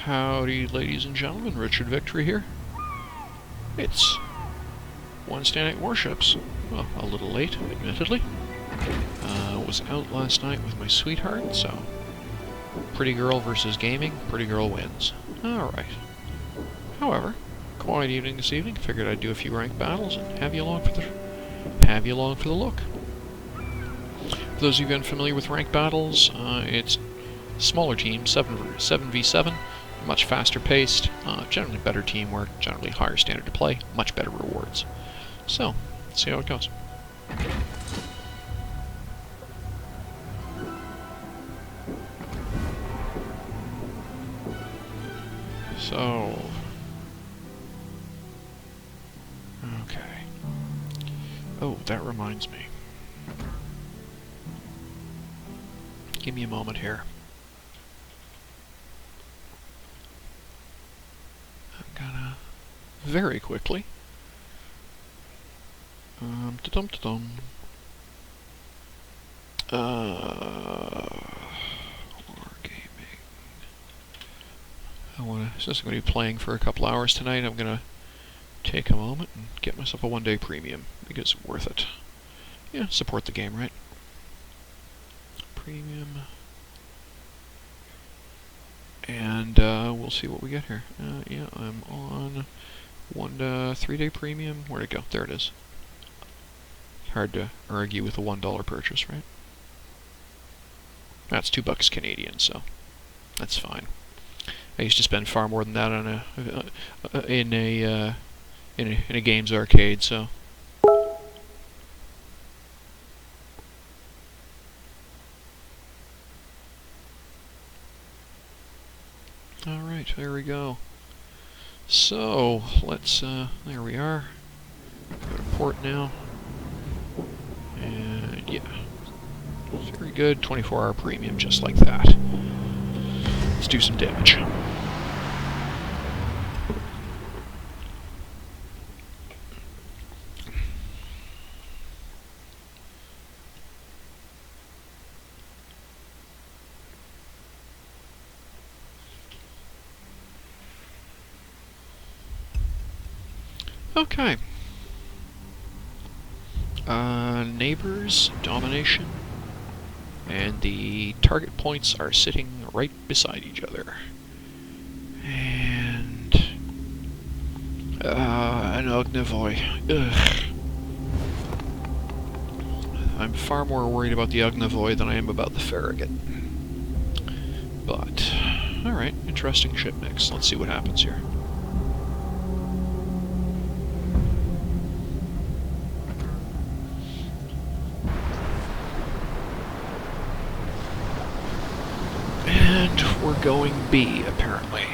Howdy, ladies and gentlemen, Richard Victory here. It's Wednesday Night Warships. Well, a little late, admittedly. Was out last night with my sweetheart, so pretty girl versus gaming, pretty girl wins. Alright. However, quiet evening this evening, figured I'd do a few ranked battles and have you along for the look. For those of you unfamiliar with ranked battles, it's smaller teams, 7v7, much faster paced, generally better teamwork, generally higher standard to play, much better rewards. So, let's see how it goes. So, okay. Oh, that reminds me. Give me a moment here. I'm gonna very quickly. Ta-dum-ta-dum. Since I'm going to be playing for a couple hours tonight, I'm going to take a moment and get myself a one-day premium, because it's worth it. Yeah, support the game, right? Premium. And we'll see what we get here. Yeah, I'm on 3-day premium. Where'd it go? There it is. Hard to argue with a $1 purchase, right? That's $2 Canadian, so that's fine. I used to spend far more than that on in a games arcade, so. All right, there we go. So let's. There we are. Go to port now, and yeah, very good. 24-hour premium, just like that. Let's do some damage. Okay. Neighbors, domination, and the target points are sitting right beside each other. And an Ognivoy. Ugh. I'm far more worried about the Ognivoy than I am about the Farragut. But, alright, interesting ship mix. Let's see what happens here. And we're going B, apparently.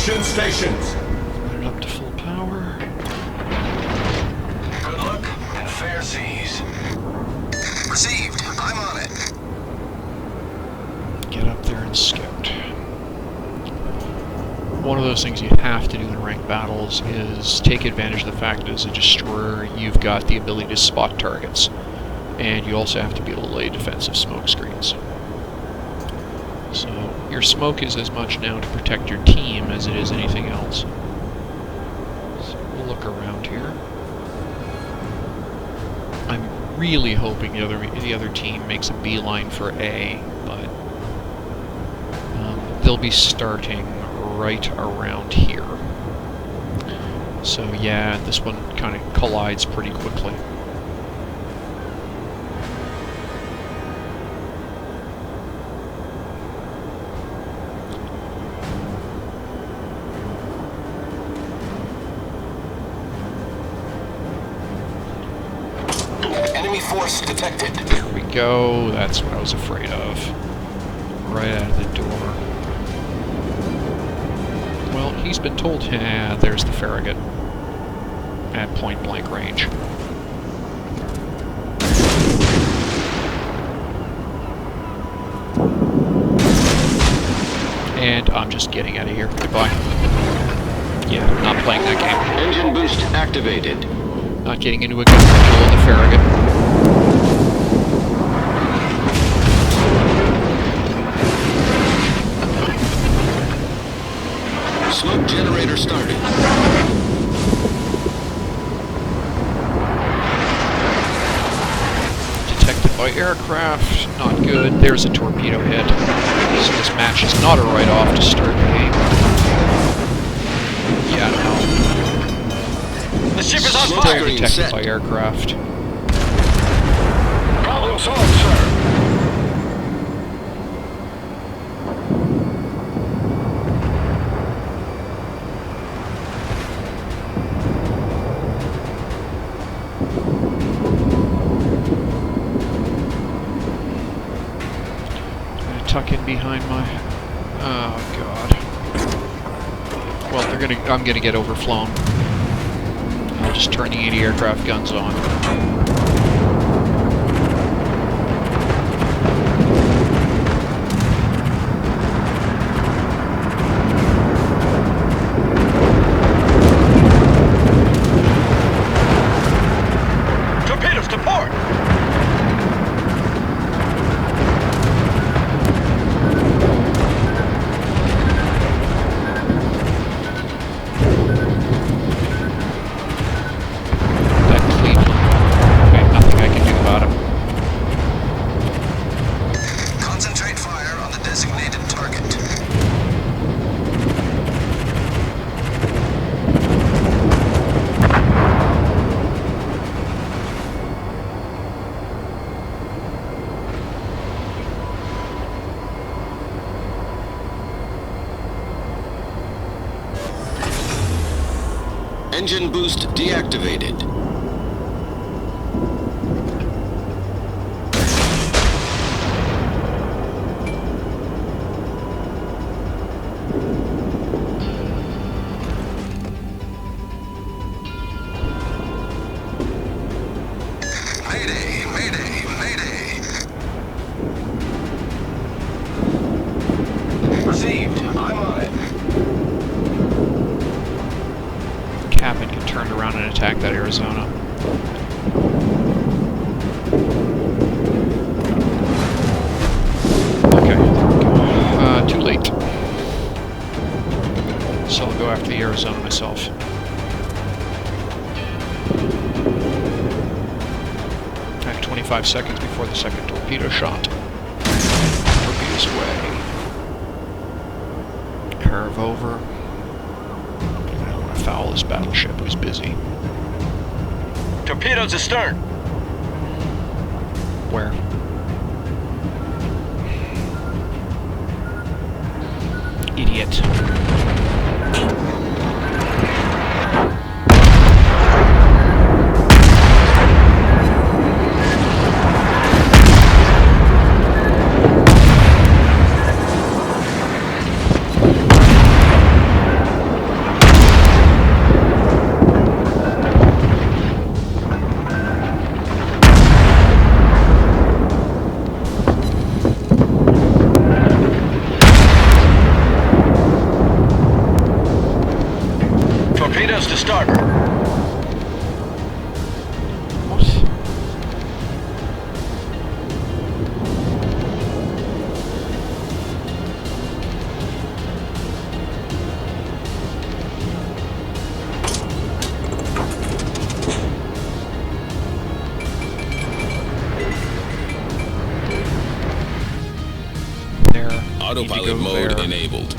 Construction stations. Put it up to full power. Good luck and fair seas. Received. I'm on it. Get up there and scout. One of those things you have to do in ranked battles is take advantage of the fact that as a destroyer you've got the ability to spot targets. And you also have to be able to lay defensive smoke screens. So your smoke is as much now to protect your team as it is anything else. So we'll look around here. I'm really hoping the other team makes a beeline for A, but they'll be starting right around here. So yeah, this one kind of collides pretty quickly. Enemy force detected. There we go. That's what I was afraid of. Right out of the door. Well, he's been told, there's the Farragut at point-blank range. And I'm just getting out of here. Goodbye. Yeah, not playing that game. Engine boost activated. Not getting into a gun battle with the Farragut. Smoke generator started. Detected by aircraft. Not good. There's a torpedo hit. So this match is not a write-off to start the game. Yeah, no. The ship is on Still fire. detected by aircraft. Problem solved, sir. Tuck in behind my... Oh, God. Well, I'm gonna get overflown. I'll just turn the anti-aircraft guns on. Torpedoes to port. Engine boost deactivated. Mayday, mayday, mayday. Received. I'm on it. Captain get turned around and attack that Arizona. Okay, too late. So I'll go after the Arizona myself. I have 25 seconds before the second torpedo shot. Torpedoes away. Curve over. Foul this battleship who's busy. Torpedoes astern. Where? Idiot. Torpedoes to starboard. What? There. Autopilot mode there. enabled.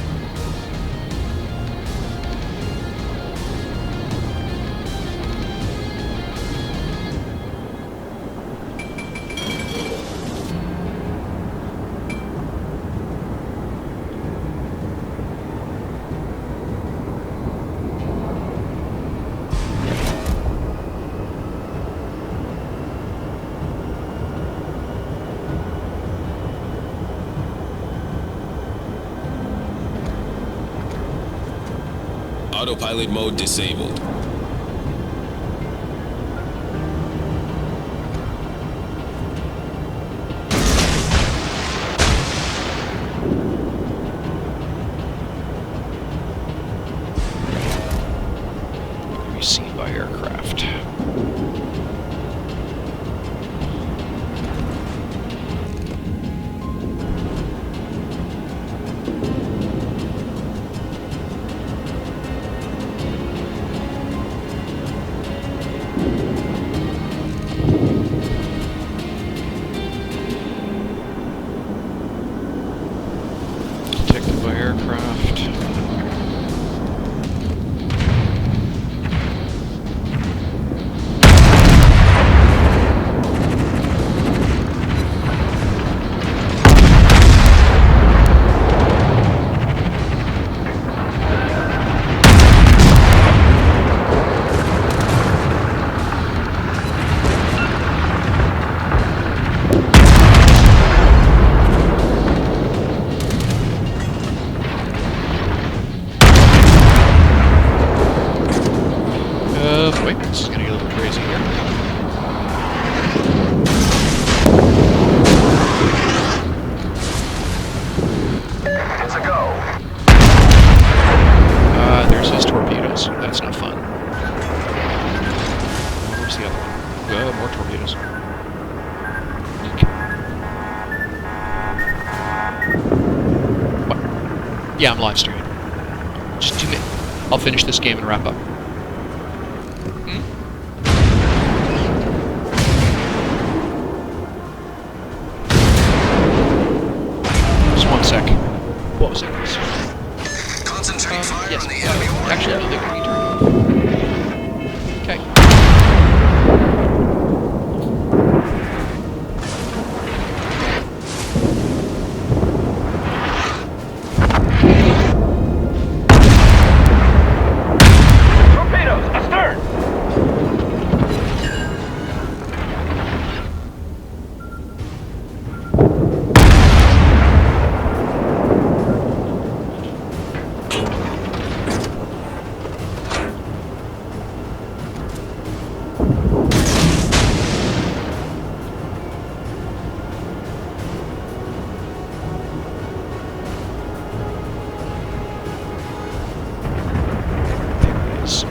Autopilot mode disabled. Be seen by aircraft. Detected by aircraft. Wait, this is gonna get a little crazy here. It's a go. There's his torpedoes. That's not fun. Where's the other one? More torpedoes. What? Yeah, I'm live streaming. Just 2 minutes. I'll finish this game and wrap up. Just 1 sec. What was it? Concentrate fire Yes. on the enemy warhead. Actually, no, they can be turned off. Okay. Torpedoes astern. There it is.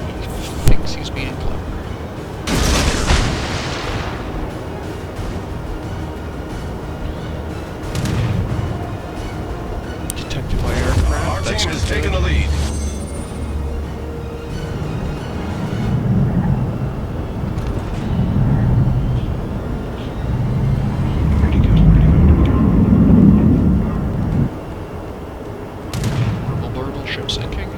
He thinks he's being clever. Detected by aircraft. Our That's team not has taken the good. lead. Where'd he go? Burble, ship sinking.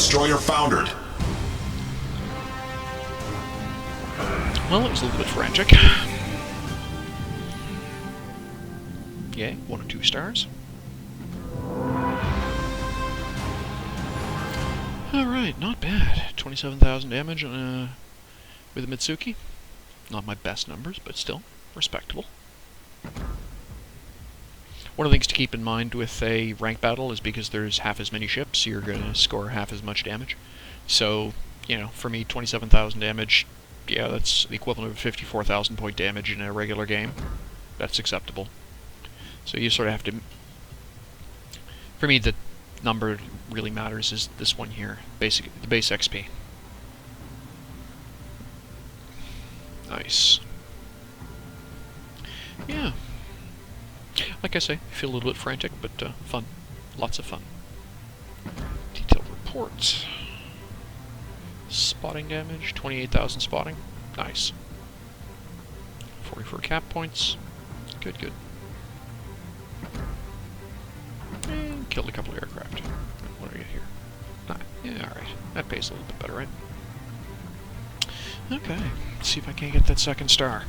destroyer foundered. Well, it was a little bit frantic. Yay, 1 or 2 stars. Alright, not bad. 27,000 damage on, with a Mitsuki. Not my best numbers, but still respectable. One of the things to keep in mind with a rank battle is because there's half as many ships, you're going to score half as much damage. So, you know, for me, 27,000 damage, yeah, that's the equivalent of 54,000 point damage in a regular game. That's acceptable. So you sort of have to... For me, the number really matters is this one here, the base XP. Nice. Yeah. Like I say, I feel a little bit frantic, but fun. Lots of fun. Detailed reports. Spotting damage, 28,000 spotting. Nice. 44 cap points. Good, good. And killed a couple of aircraft. What do we get here? Ah, yeah, alright. That pays a little bit better, right? Okay. Let's see if I can't get that second star.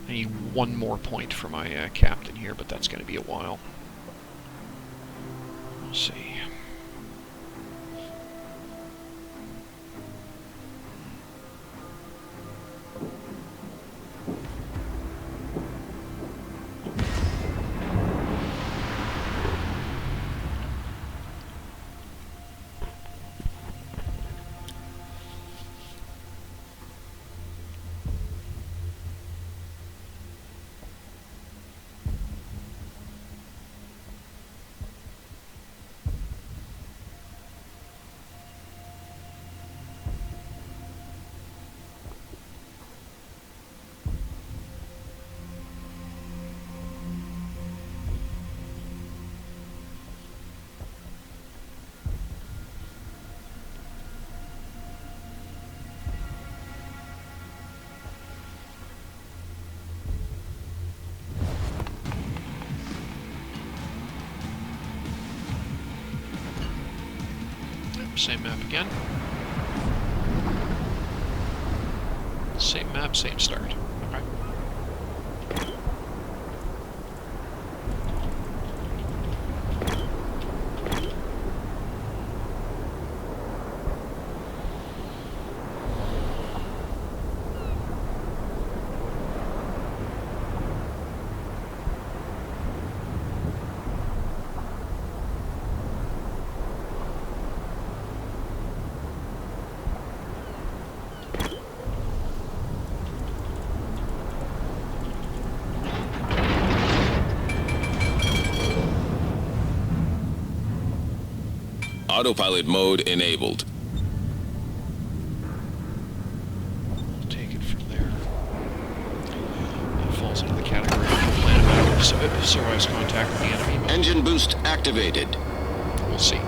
I need 1 more point for my captain here, but that's going to be a while. We'll see. Same map again. Same map, same start. Alright. Autopilot mode enabled. Take it from there. That falls into the category of plan of survives contact with the enemy. But Engine boost activated. we'll see.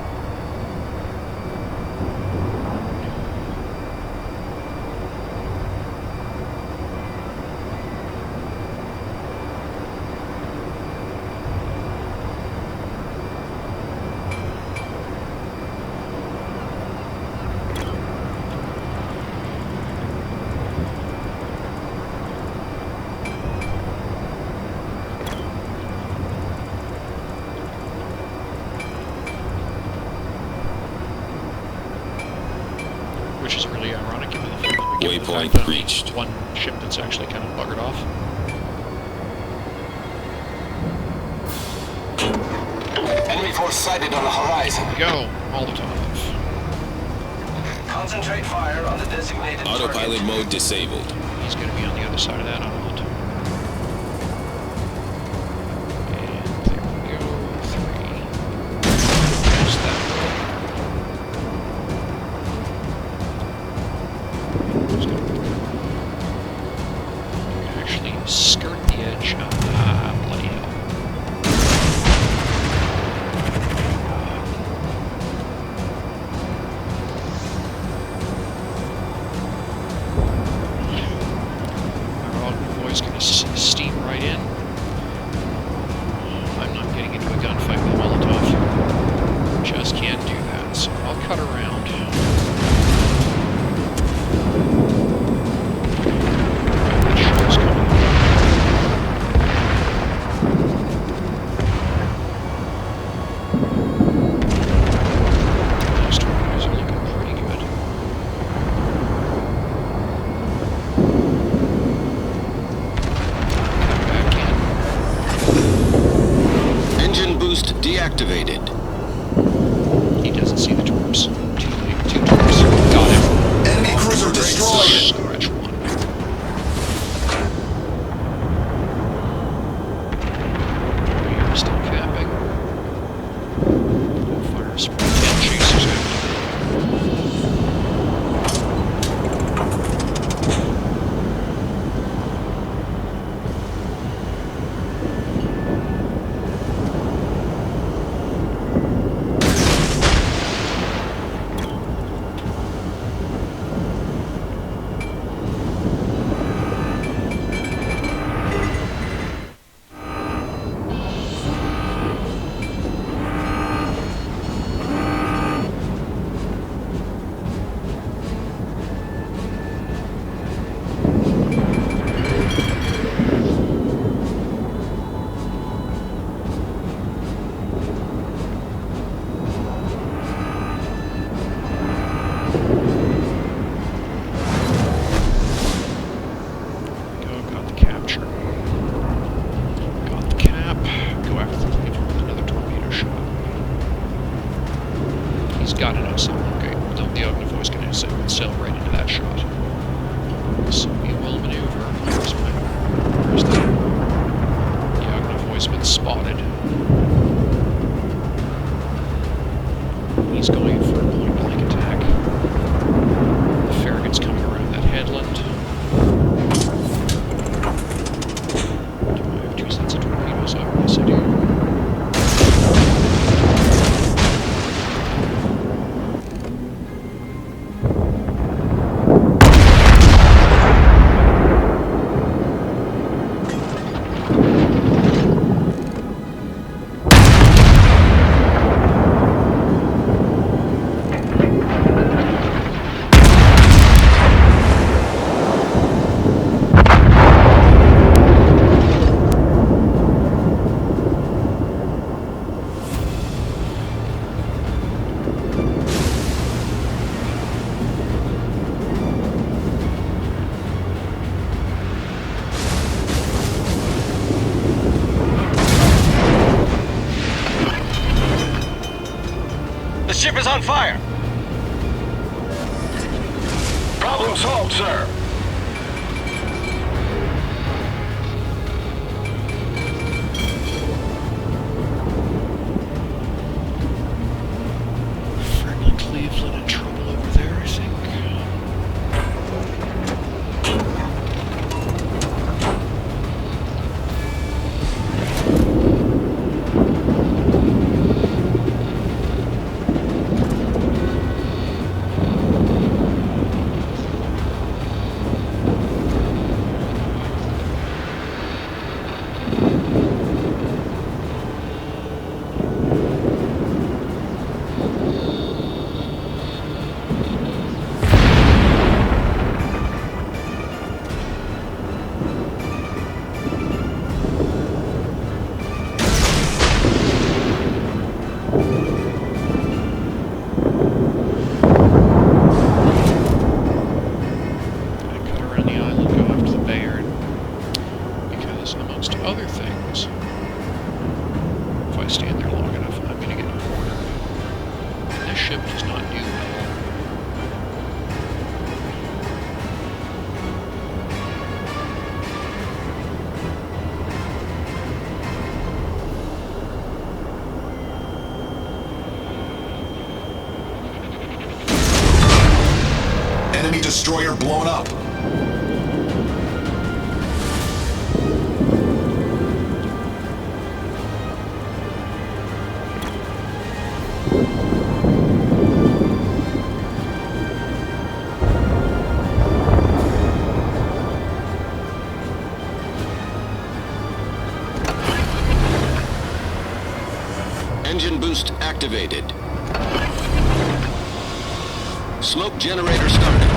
Which is really ironic given the fact that we get the Waypoint fact that reached. one ship that's actually kind of buggered off. Enemy force sighted on the horizon. Here we go, Molotov. Concentrate fire on the designated Autopilot target. mode disabled. He's going to be on the other side of that island. And there we go, 3. There's that. Just gonna actually skirt the edge. Ah, bloody hell. Our activated. He doesn't see the torps. Too late. 2 torps. Got him. Enemy cruiser destroyed. Scratch 1. We're still capping. Fire spray. Tail chasers out. Got it outside. Okay, the Ognivoy's going to sail right into that shot. So he will maneuver. Where's the Ognivoy's been spotted. He's going for a point blank attack. The Farragut's coming around that headland. Do I have 2 sets of torpedoes up? Yes, I do. The ship is on fire! Problem solved, sir. Friendly Cleveland in trouble over there, I think. Other things, if I stand there long enough, I'm going to get cornered. And this ship does not do well. Enemy destroyer blown up. Engine boost activated. Smoke generator started.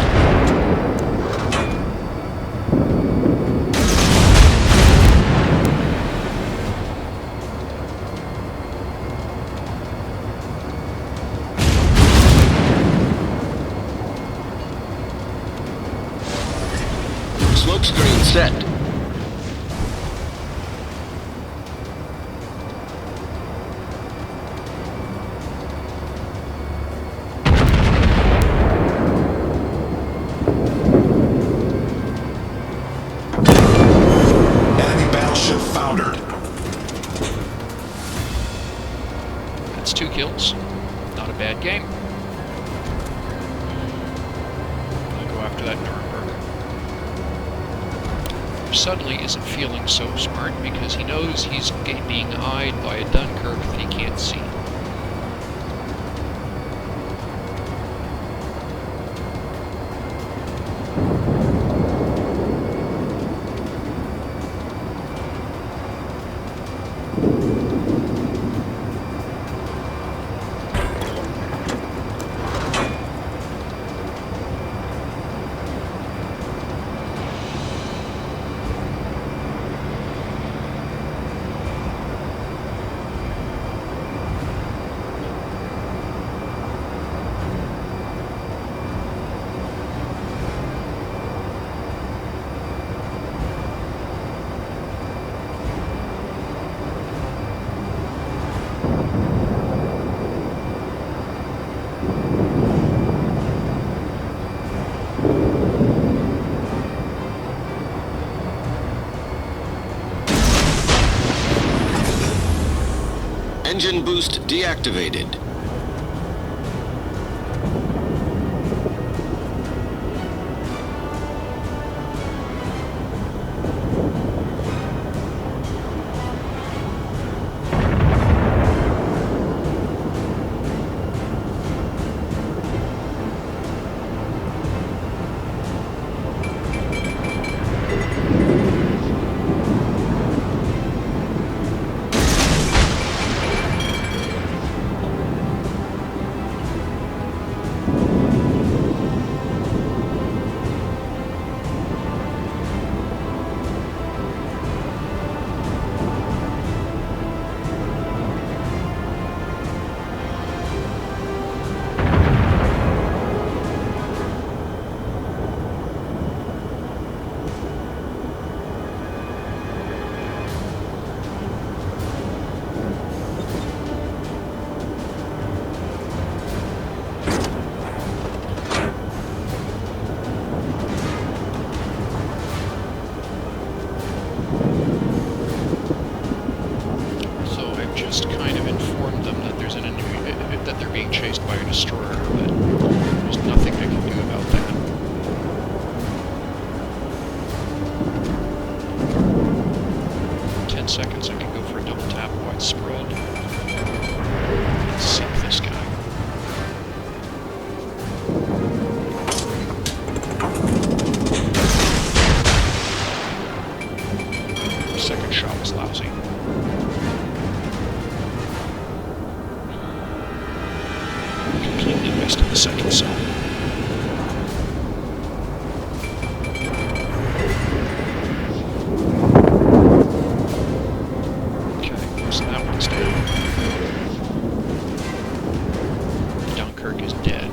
Smoke screen set. that Nuremberg. Suddenly isn't feeling so smart because he knows he's being eyed by a Dunkirk that he can't see. Engine boost deactivated. Just kind of informed them that there's an enemy, that they're being chased by a destroyer, but there's nothing I can do about that. In 10 seconds I can go for a double tap wide spread. Sink this guy. Second shot was lousy. Completely wasted the second cell. Okay, so that one's down. Dunkirk is dead.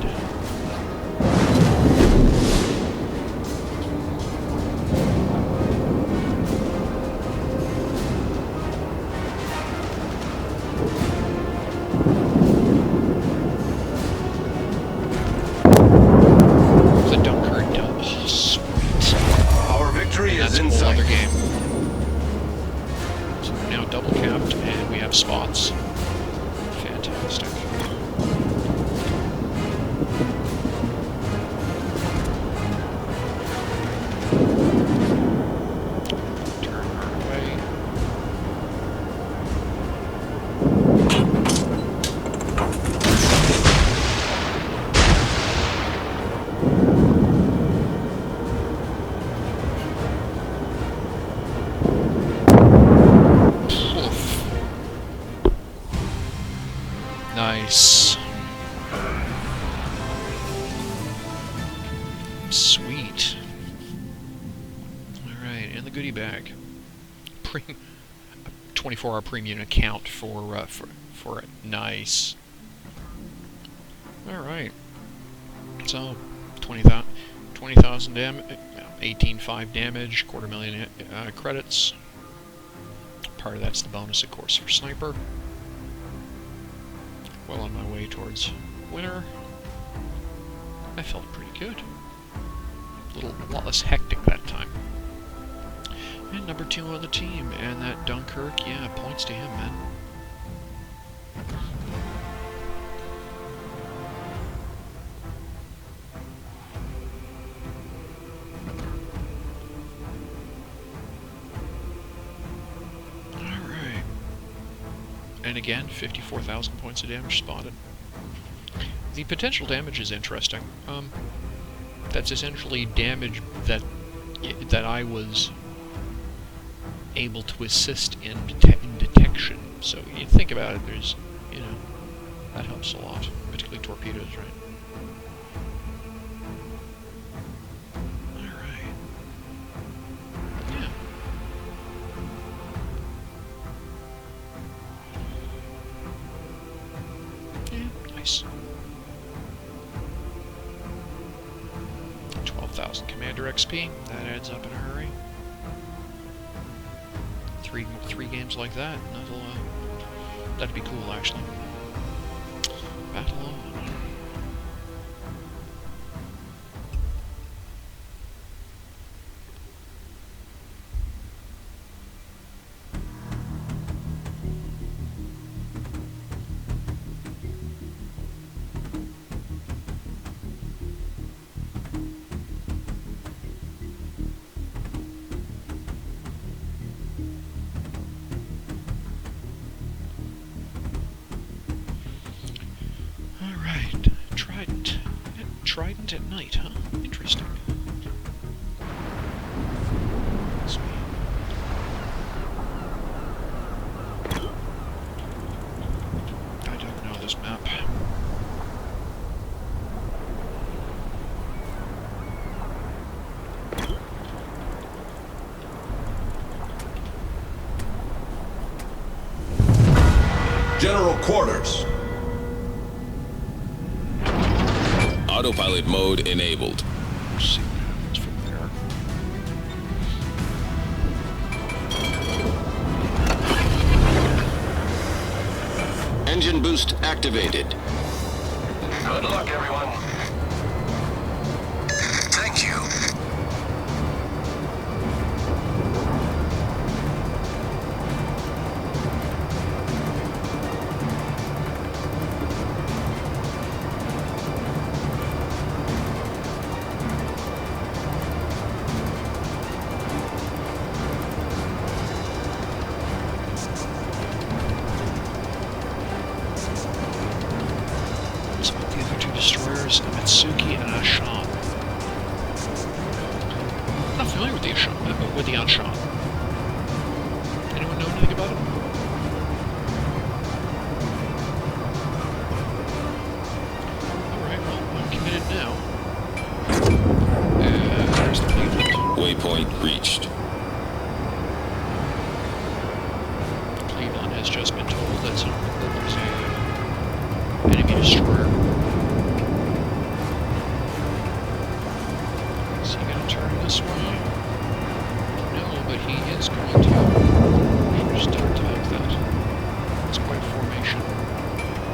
Another game. So we're now double capped and we have spots. Fantastic. Turn our way. Nice. Sweet. Alright, and the goodie bag. 24-hour premium account for it. Nice. Alright. So, 20,000 damage, 18.5 damage, 250,000 credits. Part of that's the bonus, of course, for sniper. Well on my way towards winter. I felt pretty good. A lot less hectic that time. And number 2 on the team, and that Dunkirk, yeah, points to him, man. And again, 54,000 points of damage spotted. The potential damage is interesting. That's essentially damage that I was able to assist in detection. So you think about it, there's, you know, that helps a lot, particularly torpedoes, right? Alright. Yeah. Yeah, nice. 12,000 Commander XP, that adds up in a hurry. Three games like that, that'd be cool, actually. Battle on. Trident at night, huh? Interesting. Sweet. I don't know this map. General quarters. Autopilot mode enabled. Let's see what happens from there. Engine boost activated. Good luck, everyone. Thank you. Destroyers, Amatsuki and Ashan. I'm not familiar with the Anshan. Anyone know anything about it? Alright, well, I'm committed now. There's the Cleveland. Waypoint reached. Cleveland has just been told that there's an enemy destroyer. This way. No, but he is going to just double tap that. It's quite formation.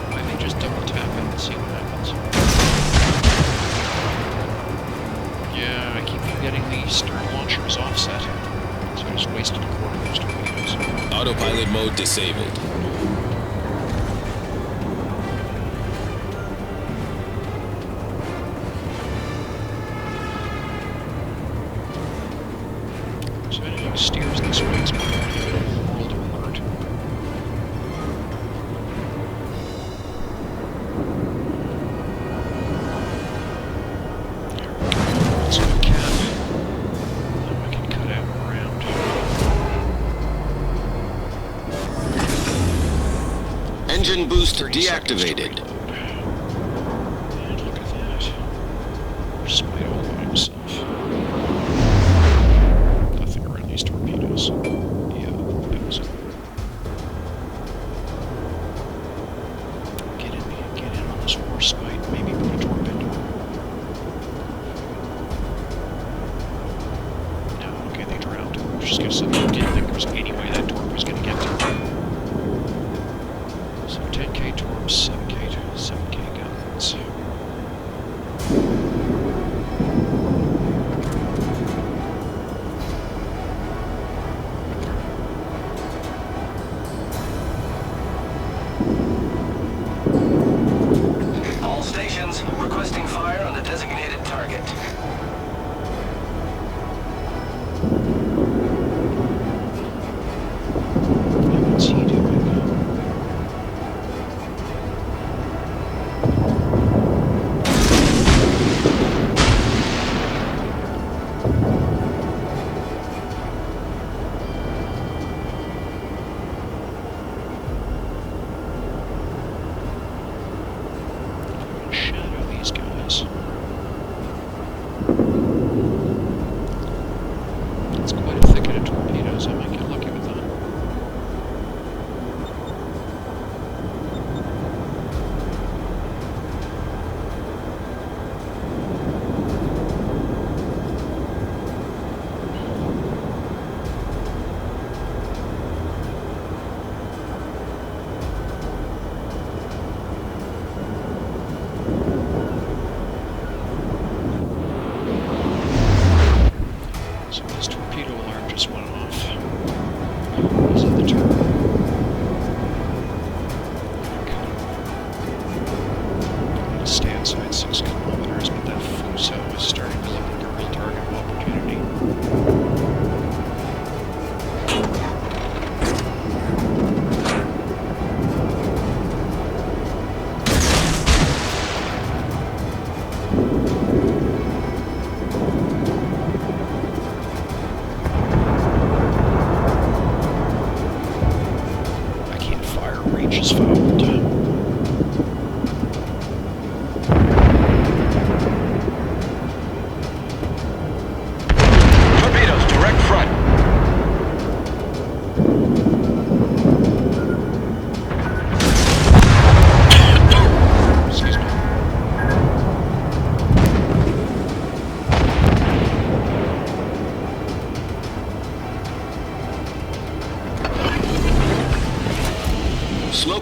I may just double tap it and see what happens. Yeah, I keep getting the stern launchers offset. So I just wasted a quarter of those torpedoes. Autopilot mode disabled. So anything steers this way, it's probably going to give it a world alert. There we go. Let's go cap. Now I can cut out around. Engine boost deactivated. And look at that. Spite all by himself. Torpedoes. Yeah, that was it. Get in on this war spite, maybe put a torpedo. No, okay, they drowned. I was just gonna say, I didn't think there was any way that torp was gonna get to them. So 10k torps, 7k guns. Requesting fire on the designated target.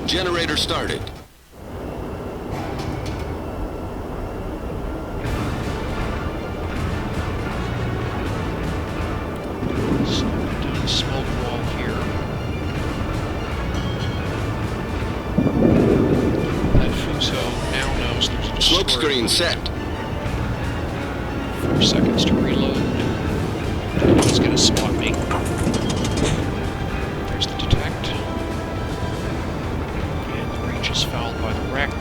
Generator started. Slowing down the smoke wall here. That Fuso now knows there's a destroyer. Smoke screen set. 4 seconds to reload. He's gonna spot me. There's the detect. And the breach is fouled by the wreck.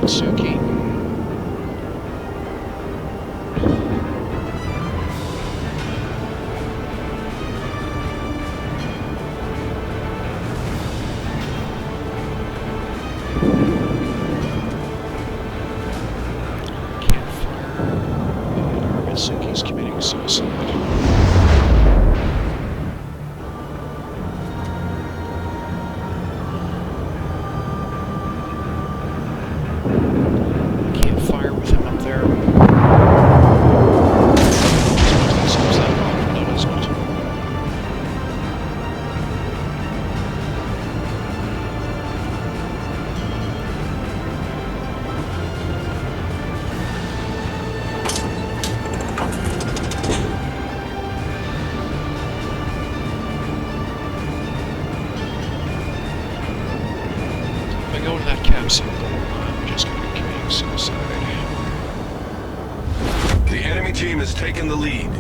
Suki. Can't fire. And Mitsuki's committing suicide. Go to that capsule, I'm just going to be committing suicide. The enemy team has taken the lead.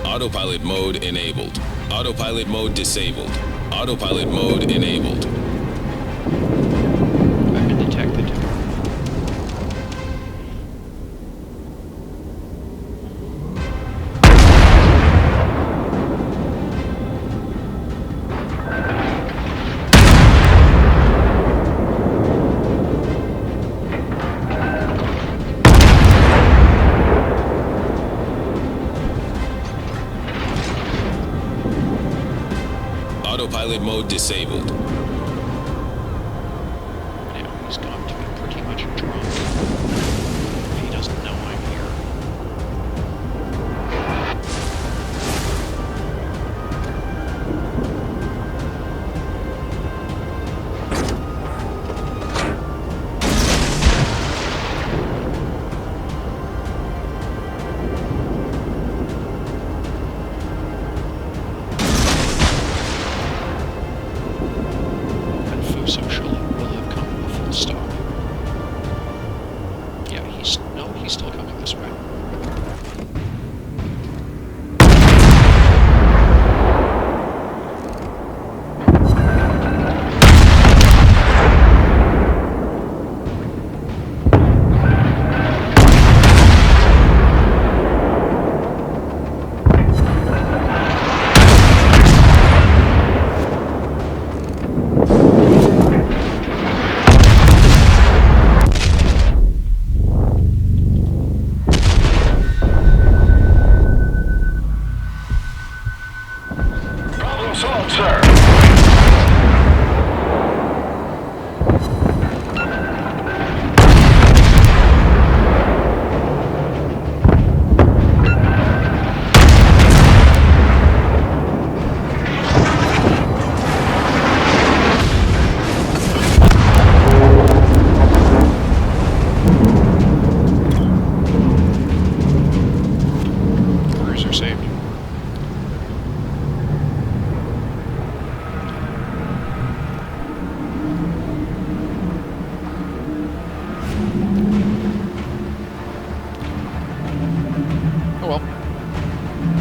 Autopilot mode enabled. Autopilot mode disabled. Autopilot mode enabled. I've been detected. Autopilot mode disabled. Now he's got to be pretty much drunk if he doesn't know I'm here. Social will have come to a full stop. Yeah, he's still coming this way.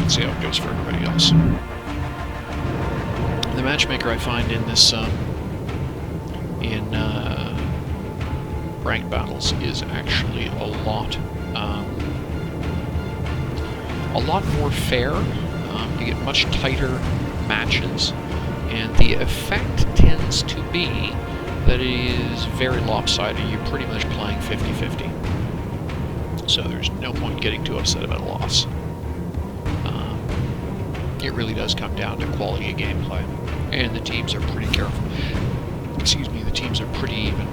Let's see how it goes for everybody else. The matchmaker I find in this, ranked battles is actually a lot more fair. You get much tighter matches, and the effect tends to be that it is very lopsided. You're pretty much playing 50-50. So there's no point getting too upset about a loss. It really does come down to quality of gameplay, and the teams are pretty careful. Excuse me, the teams are pretty even.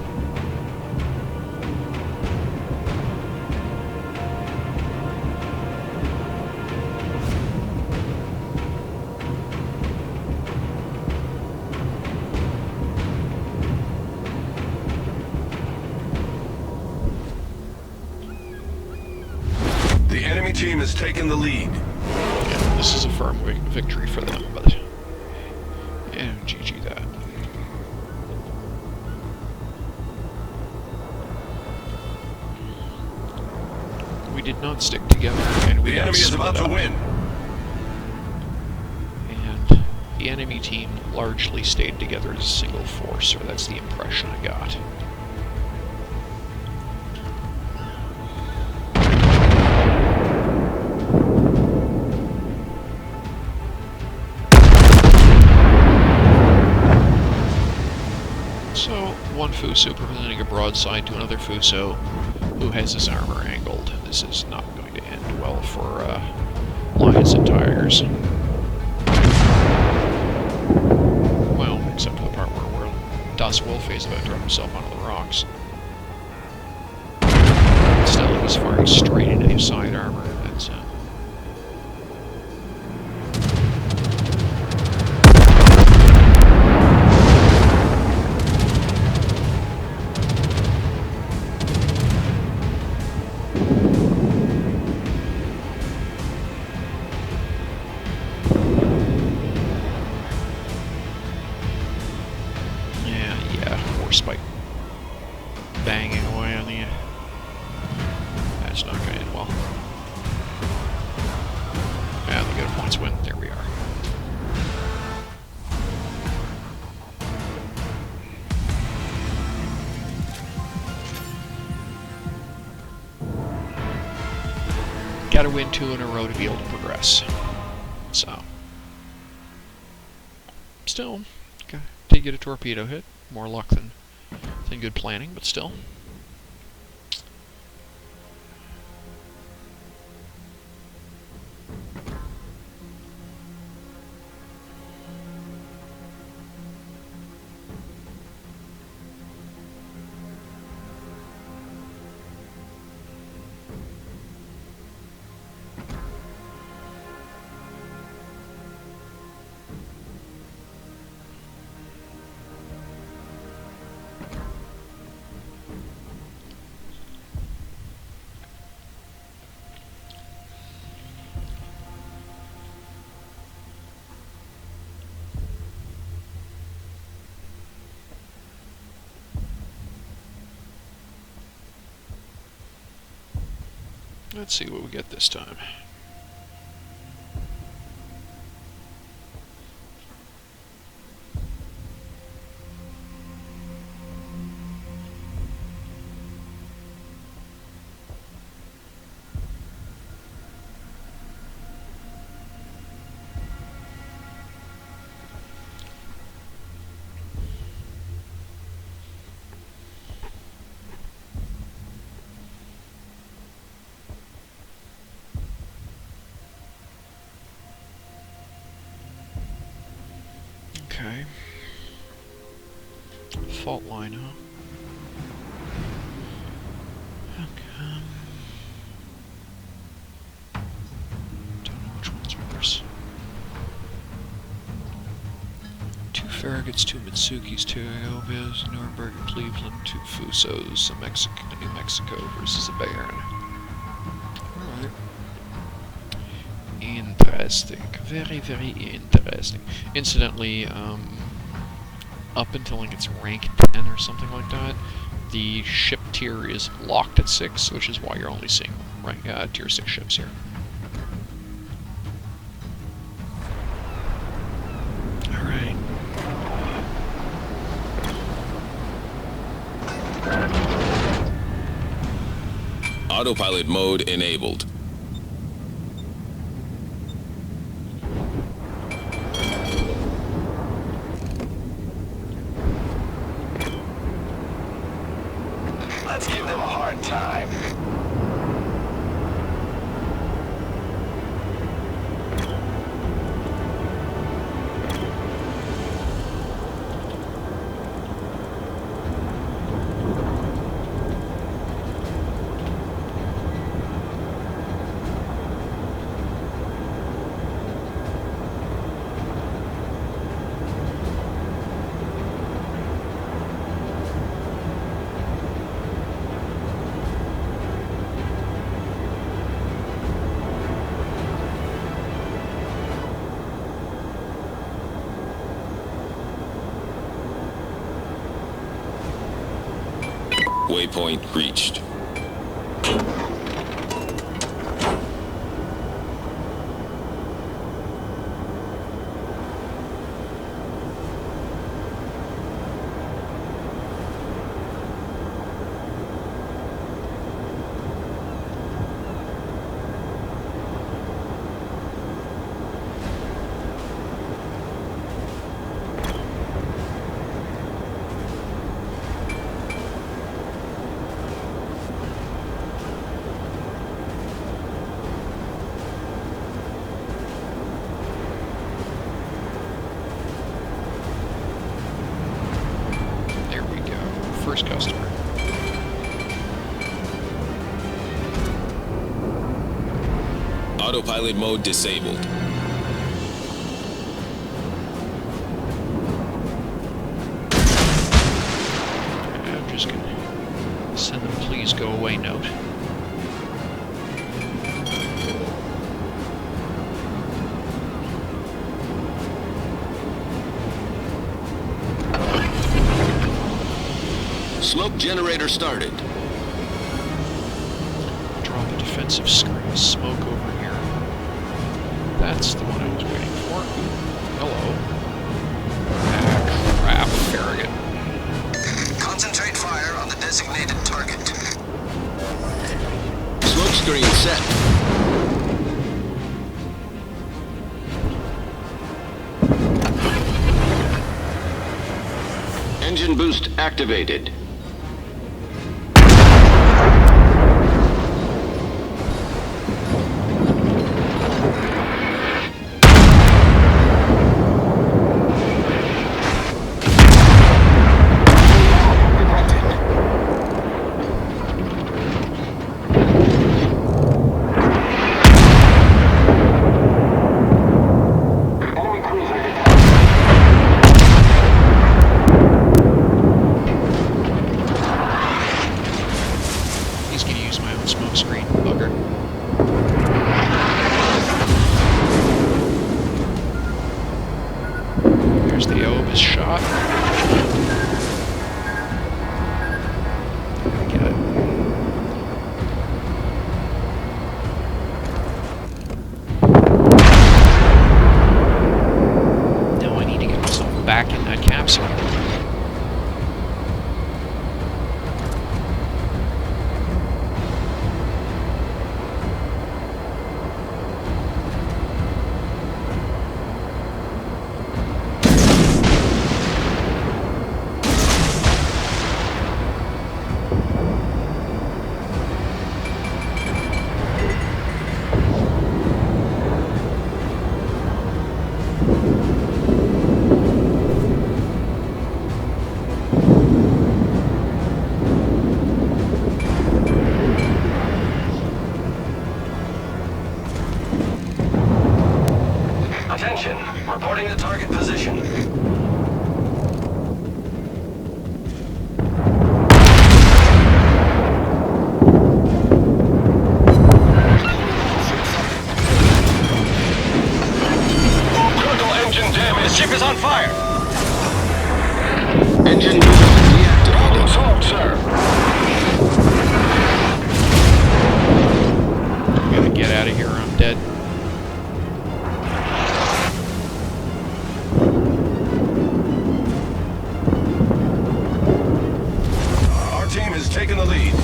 The enemy team has taken the lead. Yeah, this is a firm victory for them, but yeah, GG that. We did not stick together, and we The got enemy is about split to up. win. And the enemy team largely stayed together as a single force, or that's the impression I got. So, one Fuso presenting a broadside to another Fuso who has his armor angled. This is not going to end well for Lions and Tigers. Well, except for the part where Das Wolf is about to drop himself onto the rocks. Still, he's firing straight into his side armor. That's Spike banging away on the... That's not going to end well. Yeah, they get a points win. There we are. Gotta win 2 in a row to be able to progress. So. Still, did get a torpedo hit. More luck than good planning, but still. Let's see what we get this time. Okay. Fault line, huh? Okay. Don't know which one's worse. 2 Farragut's, 2 Mitsukis, 2 Iobas, Nuremberg, Cleveland, 2 Fusos, a New Mexico versus a Bayern. Alright. Interesting. Very, very interesting. Incidentally, up until like it's rank 10 or something like that, the ship tier is locked at 6, which is why you're only seeing rank, tier 6 ships here. Autopilot mode enabled. Let's give them a hard time. Waypoint reached. First customer. Autopilot mode disabled. I'm just gonna send them please go away note. Smoke generator started. Drop a defensive screen of smoke over here. That's the one I was waiting for. Hello. Ah, crap, Farragut. Concentrate fire on the designated target. Smoke screen set. Engine boost activated. Back in that capsule. Attention, reporting the target position. Critical engine damage. The ship is on fire. Engine deactivated. Problem solved, sir. I'm gonna get out of here or I'm dead. Our team has taken the lead.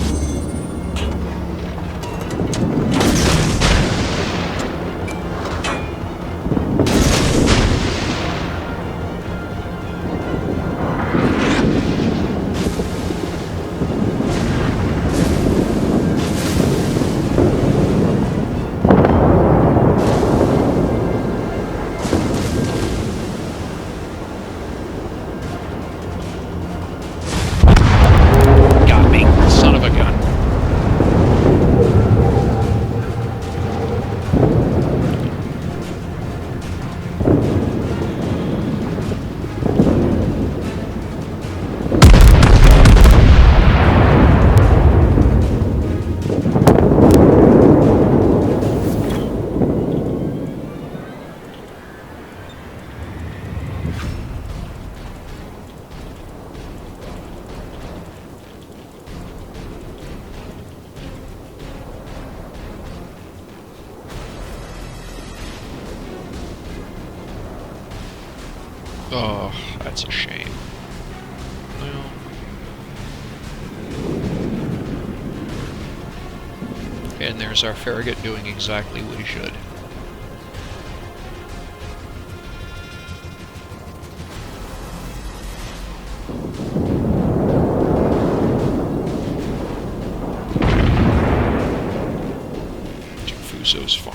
Oh, that's a shame. Well... And there's our Farragut doing exactly what he should. Two Fusos far.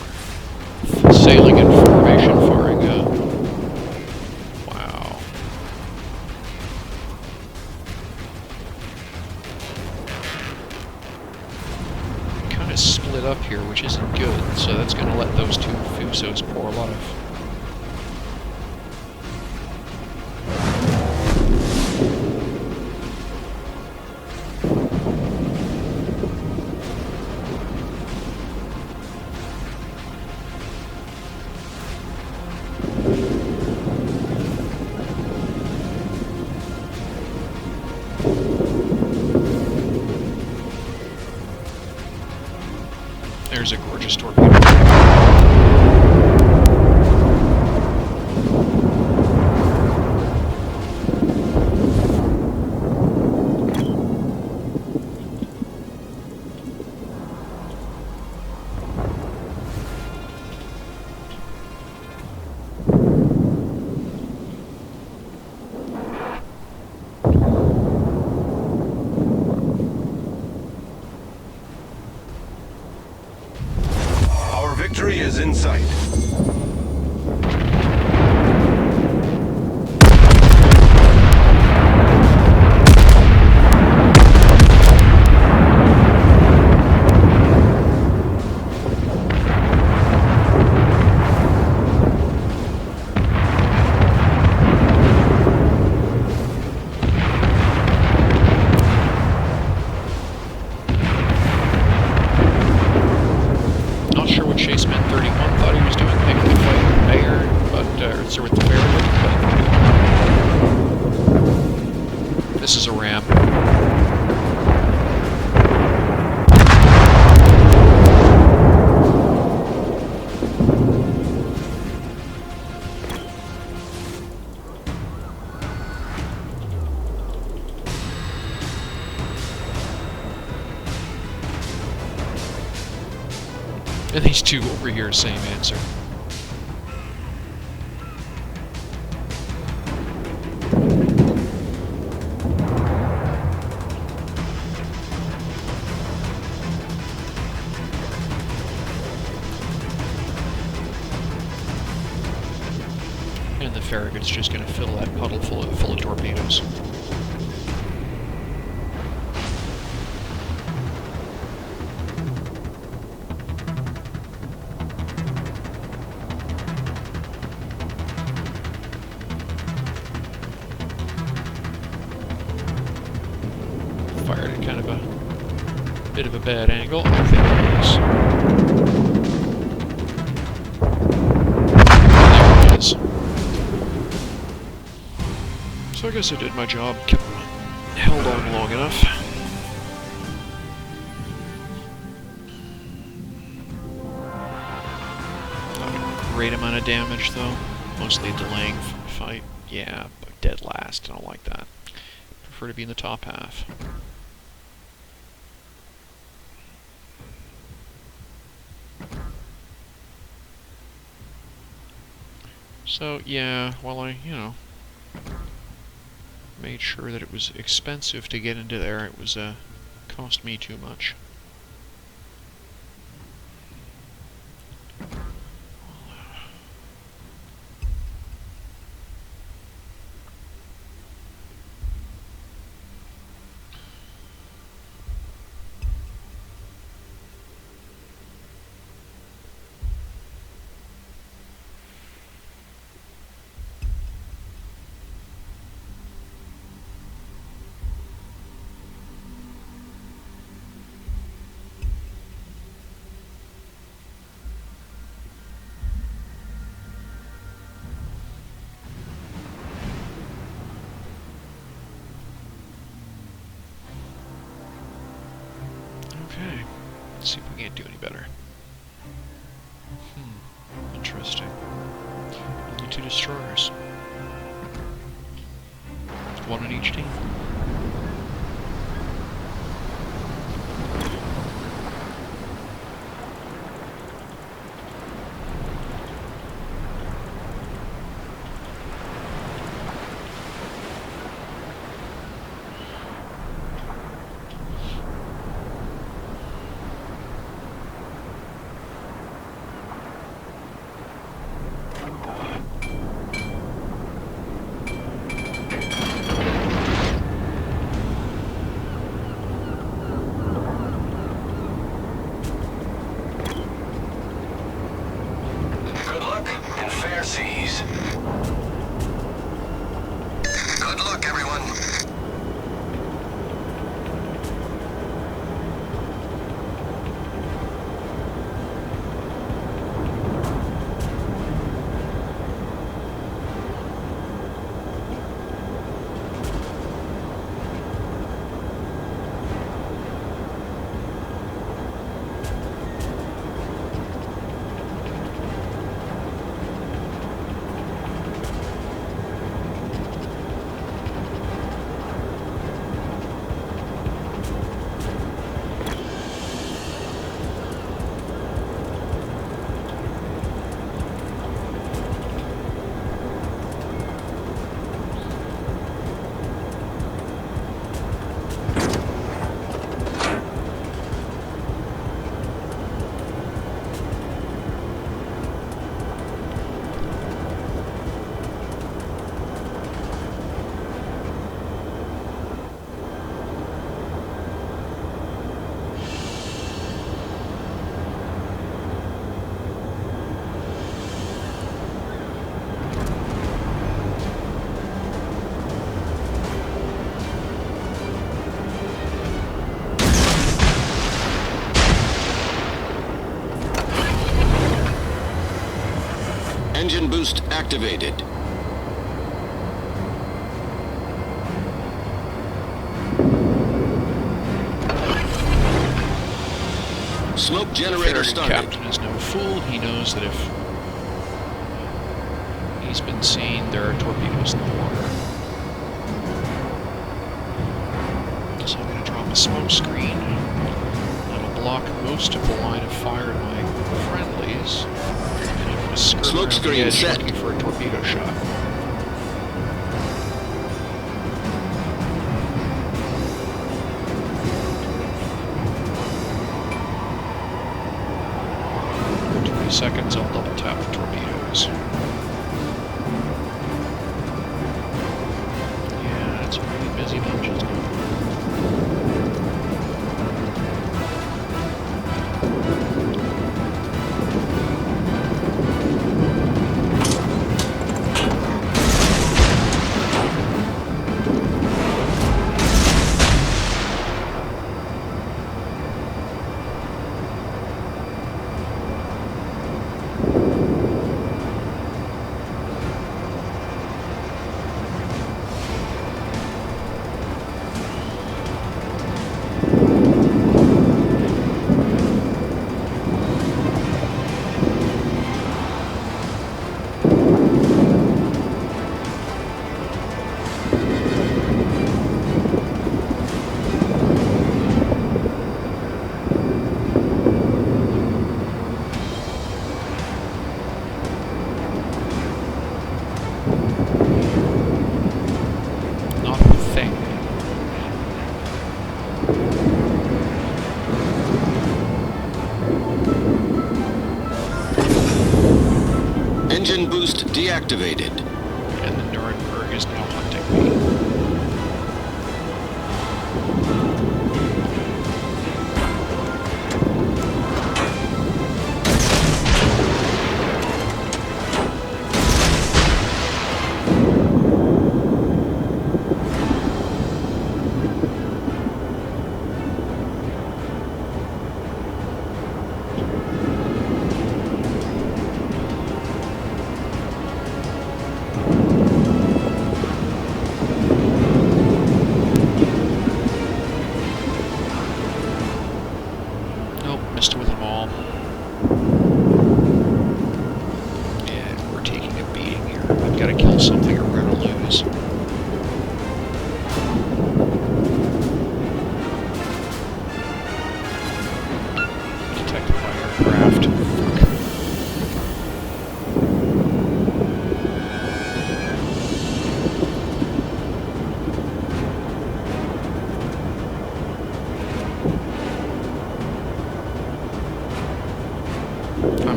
Sailing in formation, firing wow. Kind of split up here, which isn't good, so that's going to let those two Fusos pour life. There's a gorgeous torpedo. Victory is in sight. This is a ramp. And these two over here, same answer. And the Farragut's just going to fill that puddle full of torpedoes. Fired at kind of a bit of a bad angle, I think it is. There it is. So I guess I did my job, held on long enough. Not a great amount of damage though, mostly a delaying fight. Yeah, but dead last, I don't like that. Prefer to be in the top half. So yeah, while I, made sure that it was expensive to get into there, it was cost me too much. Okay, let's see if we can't do any better. Interesting. Only 2 destroyers. one on each team. seas. Good luck, everyone. Engine boost activated. Smoke generator Ferry started. captain is no fool. He knows that if he's been seen, there are torpedoes in the water. So I'm going to drop a smoke screen. That'll block most of the line of fire to my friendlies. And I'm going to skirt Smoke around the screen edge set. looking for a torpedo shot. Seconds, I'll double tap the torpedoes. Yeah, it's a pretty busy bunch, isn't it? Not a thing. Engine boost deactivated. And the Nuremberg is now hunting me. Nope, missed with them all. Yeah, we're taking a beating here. I've got to kill something or we're going to lose.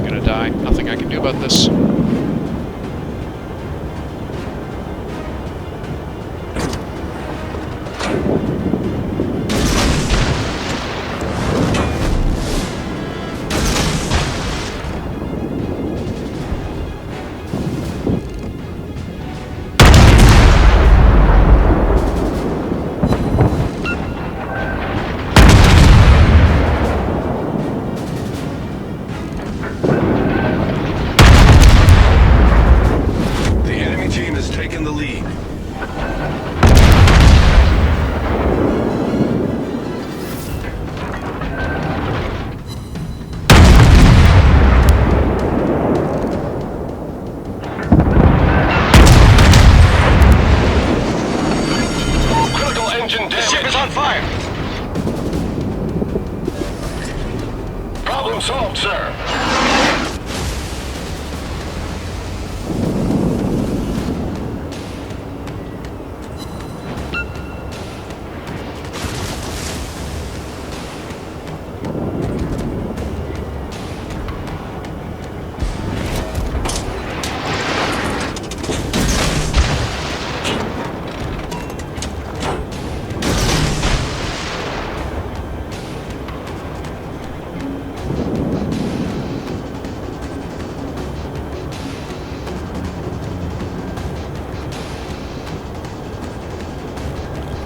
I'm gonna die. Nothing I can do about this. The enemy team has taken the lead. Critical engine damage. The ship is on fire. Problem solved, sir.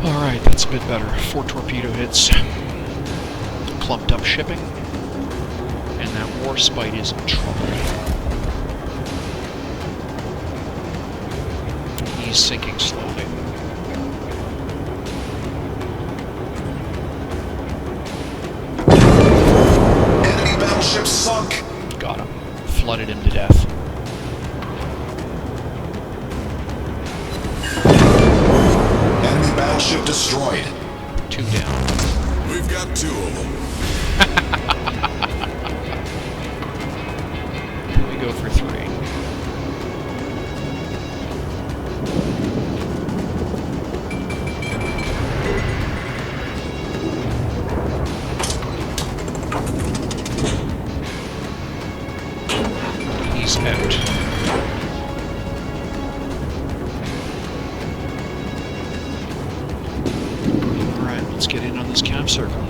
Alright, that's a bit better. 4 torpedo hits. Clumped up shipping. And that Warspite is in trouble. He's sinking slowly. Enemy battleship sunk. Got him. Flooded him to death. Enemy battleship destroyed. 2 down. We've got 2 of them. We go for 3. He's out. Alright, let's get in on this cap circle.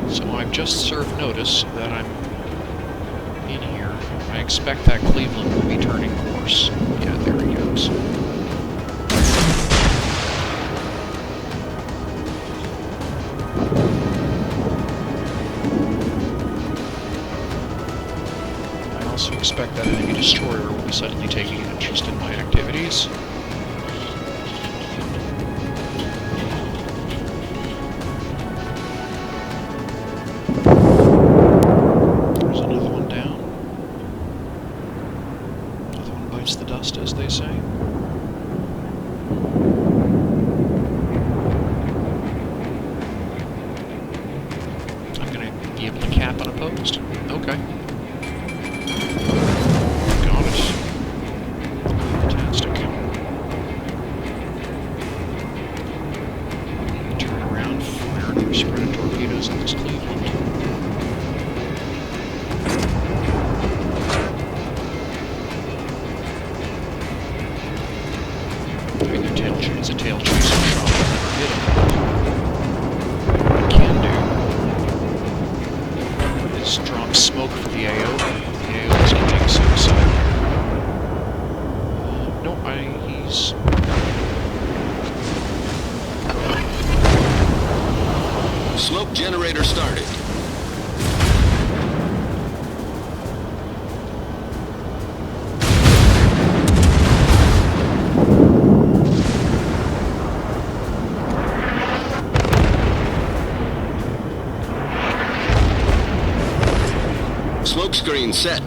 So I've just served notice that I'm in here. I expect that Cleveland will be turning course. Yeah, there he goes. I also expect that enemy destroyer will be suddenly taking an interest in my activities. There's another one down. Another one bites the dust, as they say. I'm gonna be able to cap unopposed. Okay. Got it. Fantastic. Turn around, fire another spread of torpedoes at this Cleveland. Doing a tail chase, shot. I'll never hit him. What I can do is drop smoke for the AO. The AO is committing suicide. No, he's... Smoke generator started. Smoke screen set.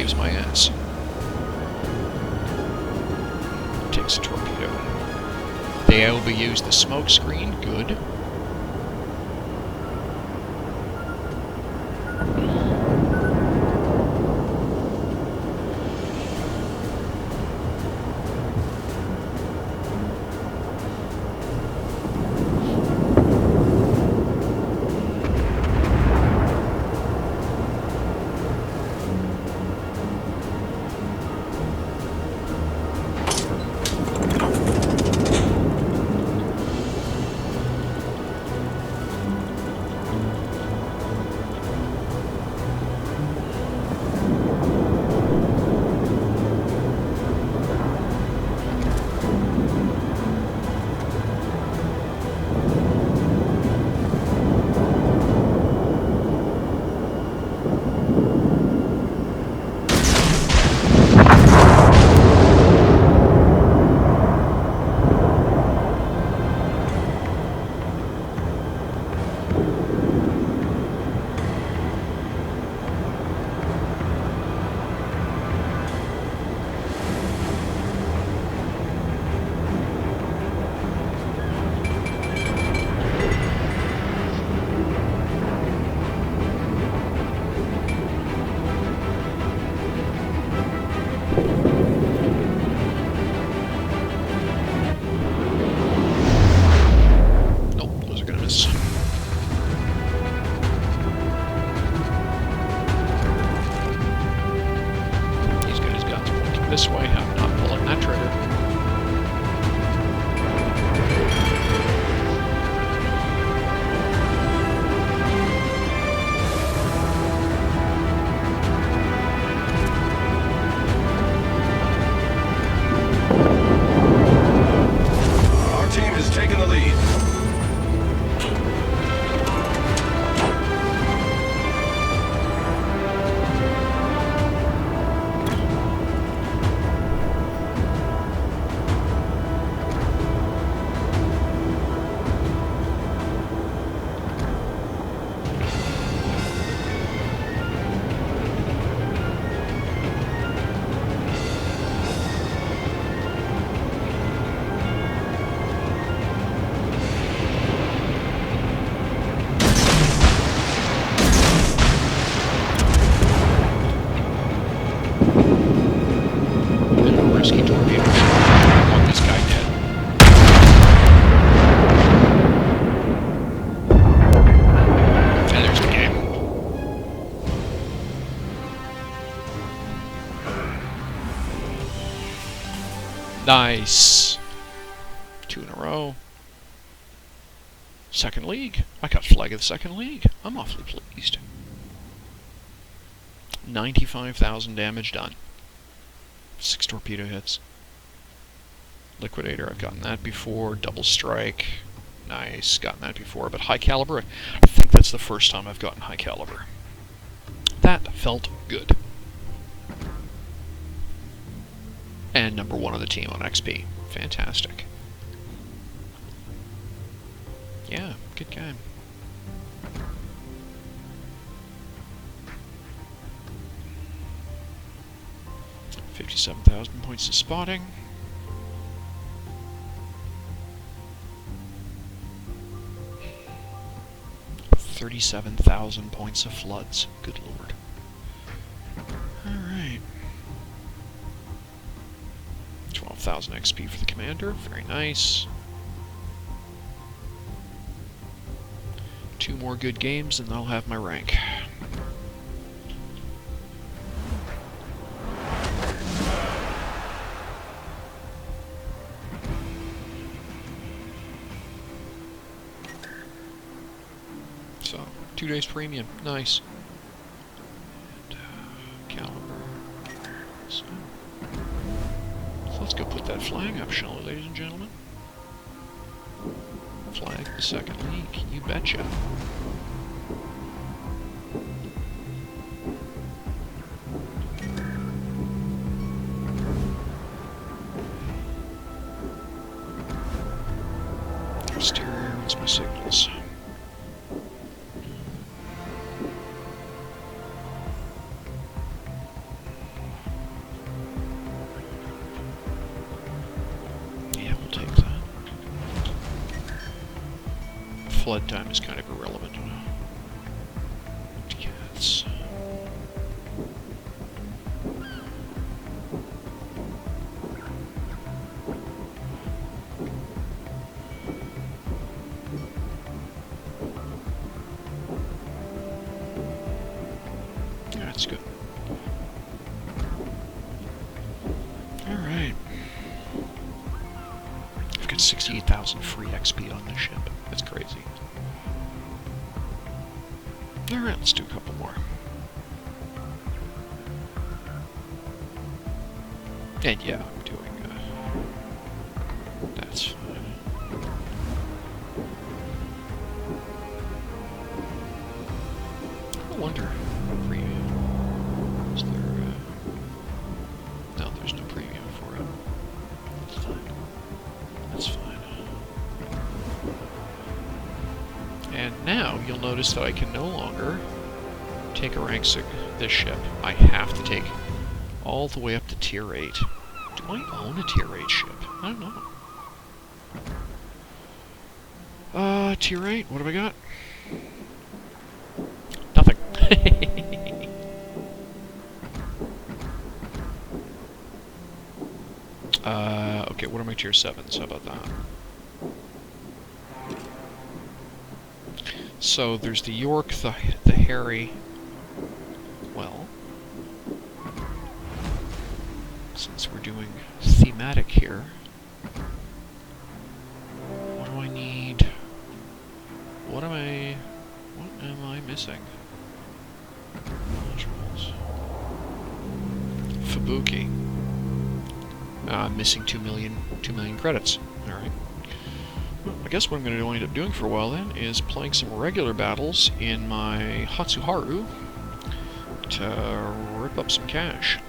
saves my ass. Takes a torpedo. They LBU's the smoke screen. Good. This way, I'm not pulling that trigger. Our team has taken the lead. Risky torpedo. I want this guy dead. And there's the game. Nice. 2 in a row. Second league. I got flag of the second league. I'm awfully pleased. 95,000 damage done. 6 torpedo hits. Liquidator, I've gotten that before. Double strike. Nice, gotten that before. But high caliber, I think that's the first time I've gotten high caliber. That felt good. And number 1 on the team on XP. Fantastic. Yeah, good game. 57,000 points of spotting. $37,000 points of floods. Good lord. Alright. 12,000 XP for the commander. Very nice. 2 more good games and I'll have my rank. So, 2 days premium. Nice. And, caliber. So let's go put that flag up, shall we, ladies and gentlemen? Flag the second league. You betcha. Exterior, what's my signals? flood time is kind of irrelevant. Cats. That's good. Alright. I've got 68,000 free XP on this ship. That's crazy. Alright, let's do a couple more. And yeah, I'm doing, that's fine. I wonder, premium, is there, no, there's no premium for it. That's fine. That's fine. And now, you'll notice that I can no longer take a rank this ship. I have to take all the way up to Tier 8. Do I own a Tier 8 ship? I don't know. Tier 8, what have I got? Nothing. Okay, what are my Tier 7s? How about that? So, there's the York, the Harry. Well, since we're doing thematic here, what do I need? What am I missing? Modules. Fubuki. I'm missing 2 million credits. Alright. Well, I guess what I'm going to end up doing for a while then is playing some regular battles in my Hatsuharu to rip up some cash.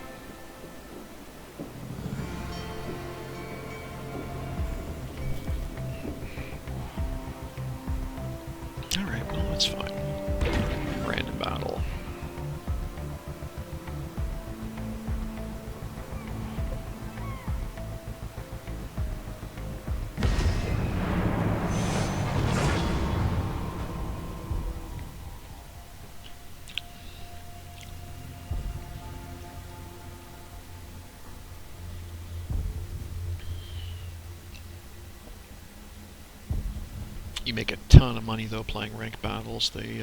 Alright, well that's fine. Random battle. You make a ton of money, though, playing ranked battles. They,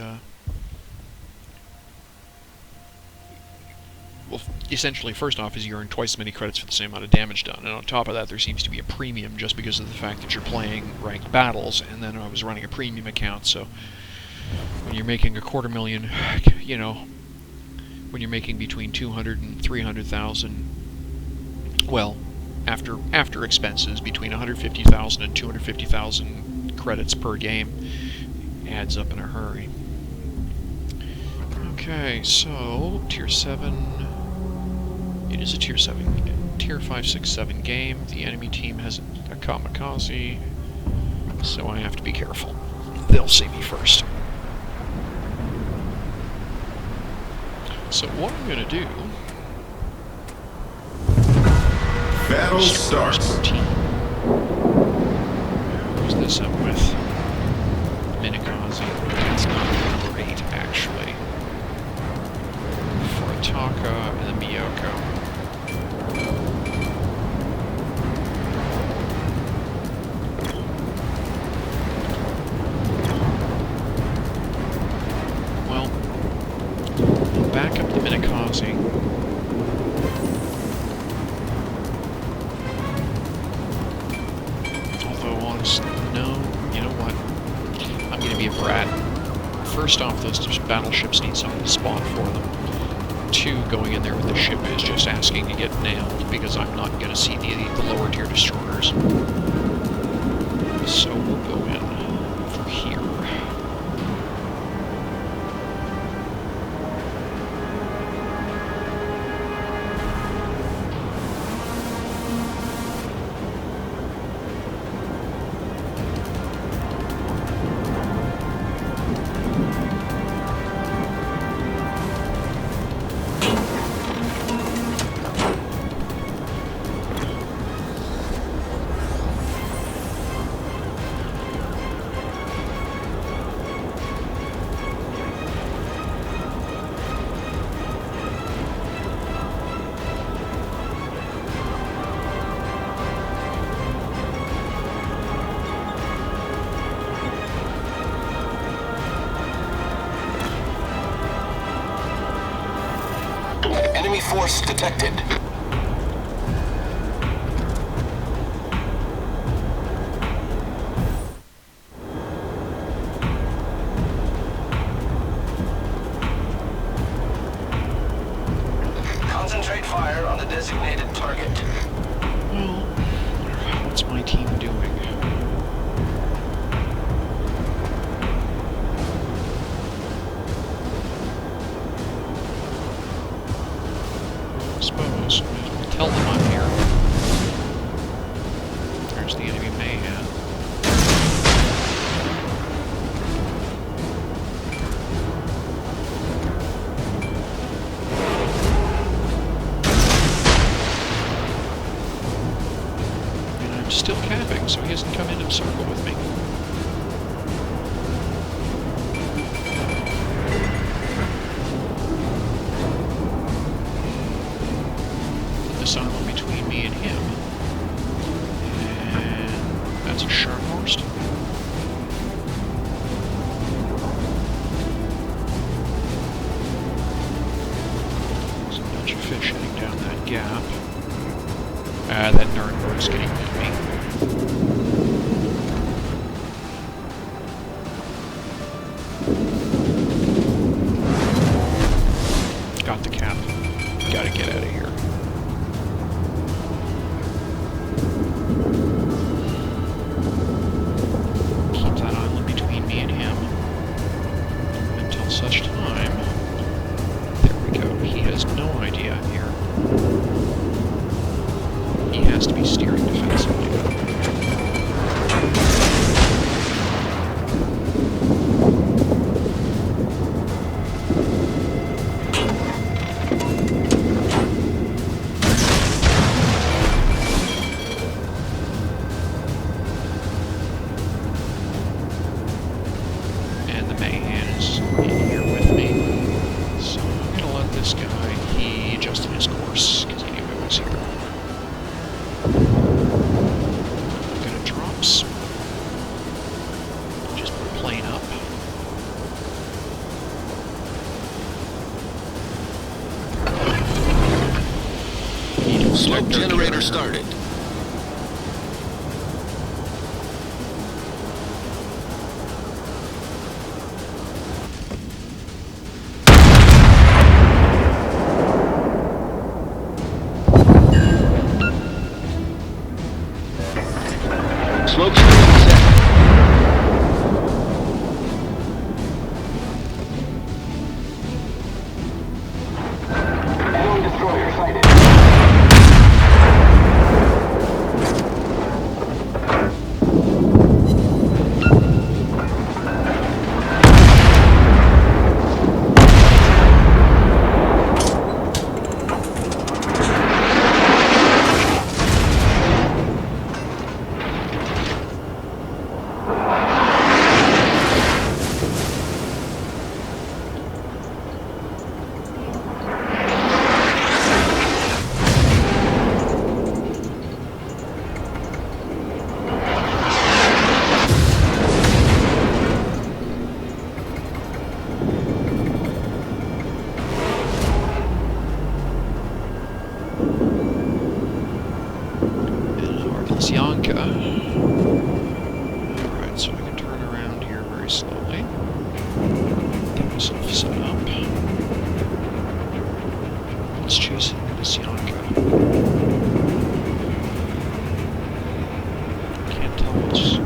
well, essentially, first off, is you earn twice as many credits for the same amount of damage done, and on top of that, there seems to be a premium just because of the fact that you're playing ranked battles, and then I was running a premium account, so when you're making $250,000, you know, when you're making between 200 and 300,000, well, after expenses, between 150,000 and 250,000 credits per game, adds up in a hurry. Okay, so Tier 7. It is a Tier 7, Tier 5, 6, 7 game. The enemy team has a kamikaze, so I have to be careful. They'll see me first. So what I'm going to do... Battle starts. Who's this up with? Minikaze. That's not great, actually. Furitaka and the Miyoko. Well, we'll back up the Minikaze. No, you know what? I'm going to be a brat. First off, those battleships need someone to spawn for them. 2, going in there with the ship is just asking to get nailed, because I'm not going to see the lower tier destroyers. So we'll go in for here. force detected. Concentrate fire on the designated target. Well, what's my team doing? I suppose I'll tell them I'm here. There's the enemy mayhem. Still capping, so he hasn't come into circle with me. This island between me and him. And that's a Scharnhorst. There's a bunch of fish heading down that gap. That Nuremberg's getting at me. Got the cap. Gotta get out of here. Keep that island between me and him until such time. There we go. He has no idea I'm here. He has to be steering defensively. And the Mayhan is in here with me. So I'm gonna let this guy, he adjusted his course because he knew I was here. Gonna drops. Just put a plane up. Smoke generator started. Smoke screen set. Enemy destroyer sighted. Alright, so I can turn around here very slowly. Get myself set up. Let's chase Nisyanka. Can't tell what's...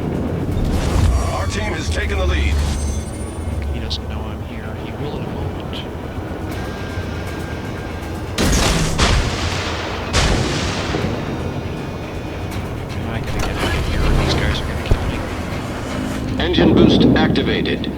Our team has taken the lead. He doesn't know I'm here. He will in a moment. I gotta get out of here or these guys are gonna kill me. Engine boost activated.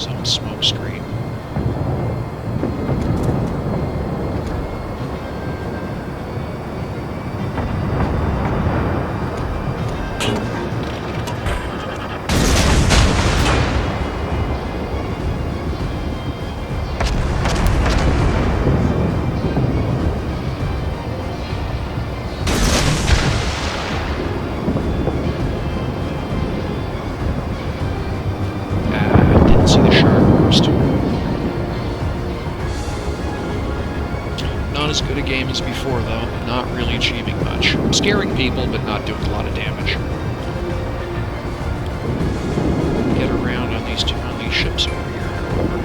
Is that a smoke screen? Didn't see the shark burst. Not as good a game as before, though. Not really achieving much. Scaring people, but not doing a lot of damage. Get around on these ships over here, however.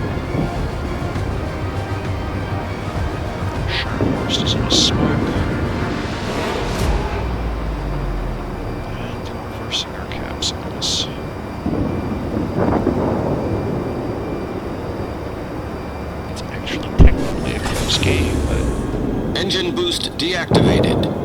Shark burst is in a smoke. And reversing our capsize. It's actually technically a close game, but Engine boost deactivated.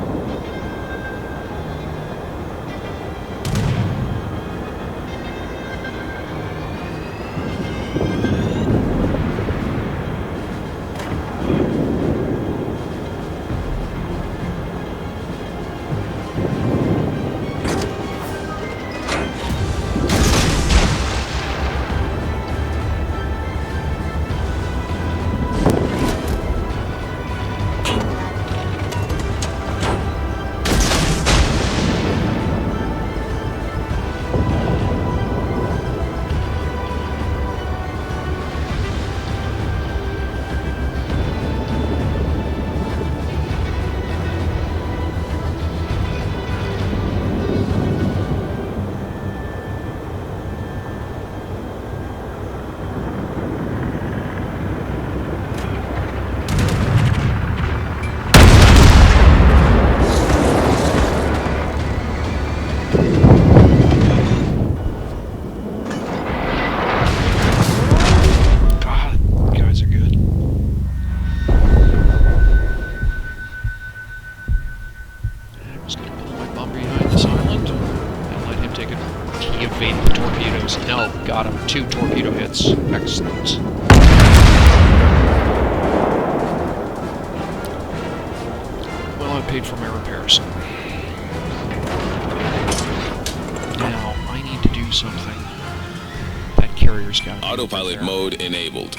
No, got him. 2 torpedo hits. Excellent. Well, I paid for my repairs. Now, I need to do something. That carrier's got to be Autopilot there. mode enabled.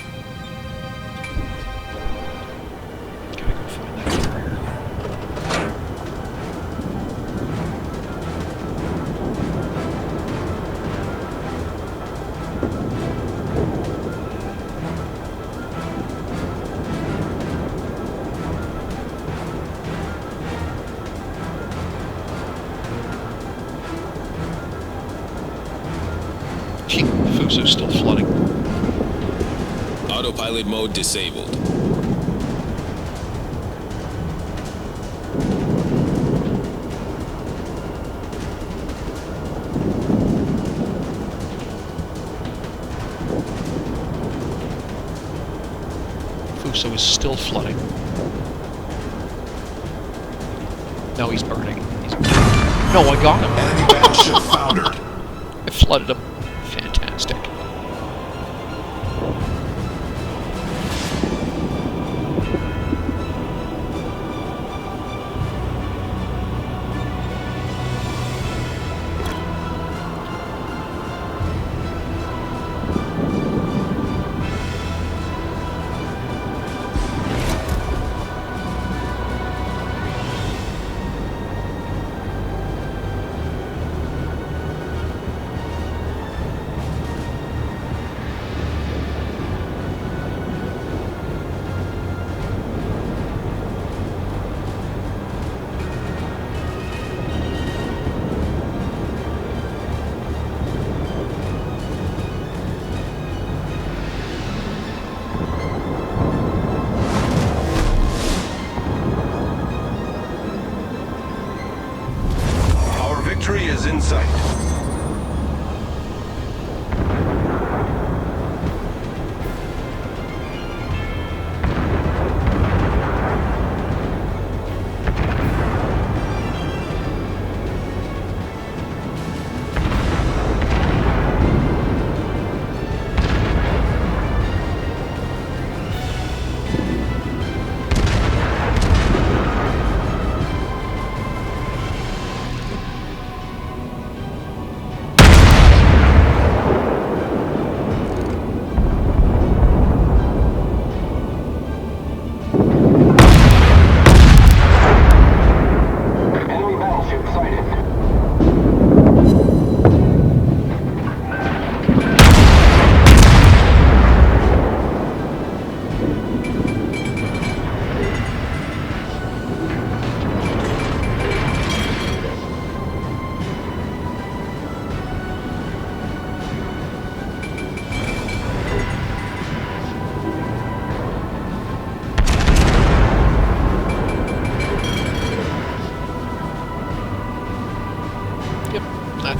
Gotta go find that carrier. Fuso's still flooding. Autopilot mode disabled. Fuso is still flooding. No, he's burning. No, I got him. Enemy battleship foundered. I flooded him. Fantastic.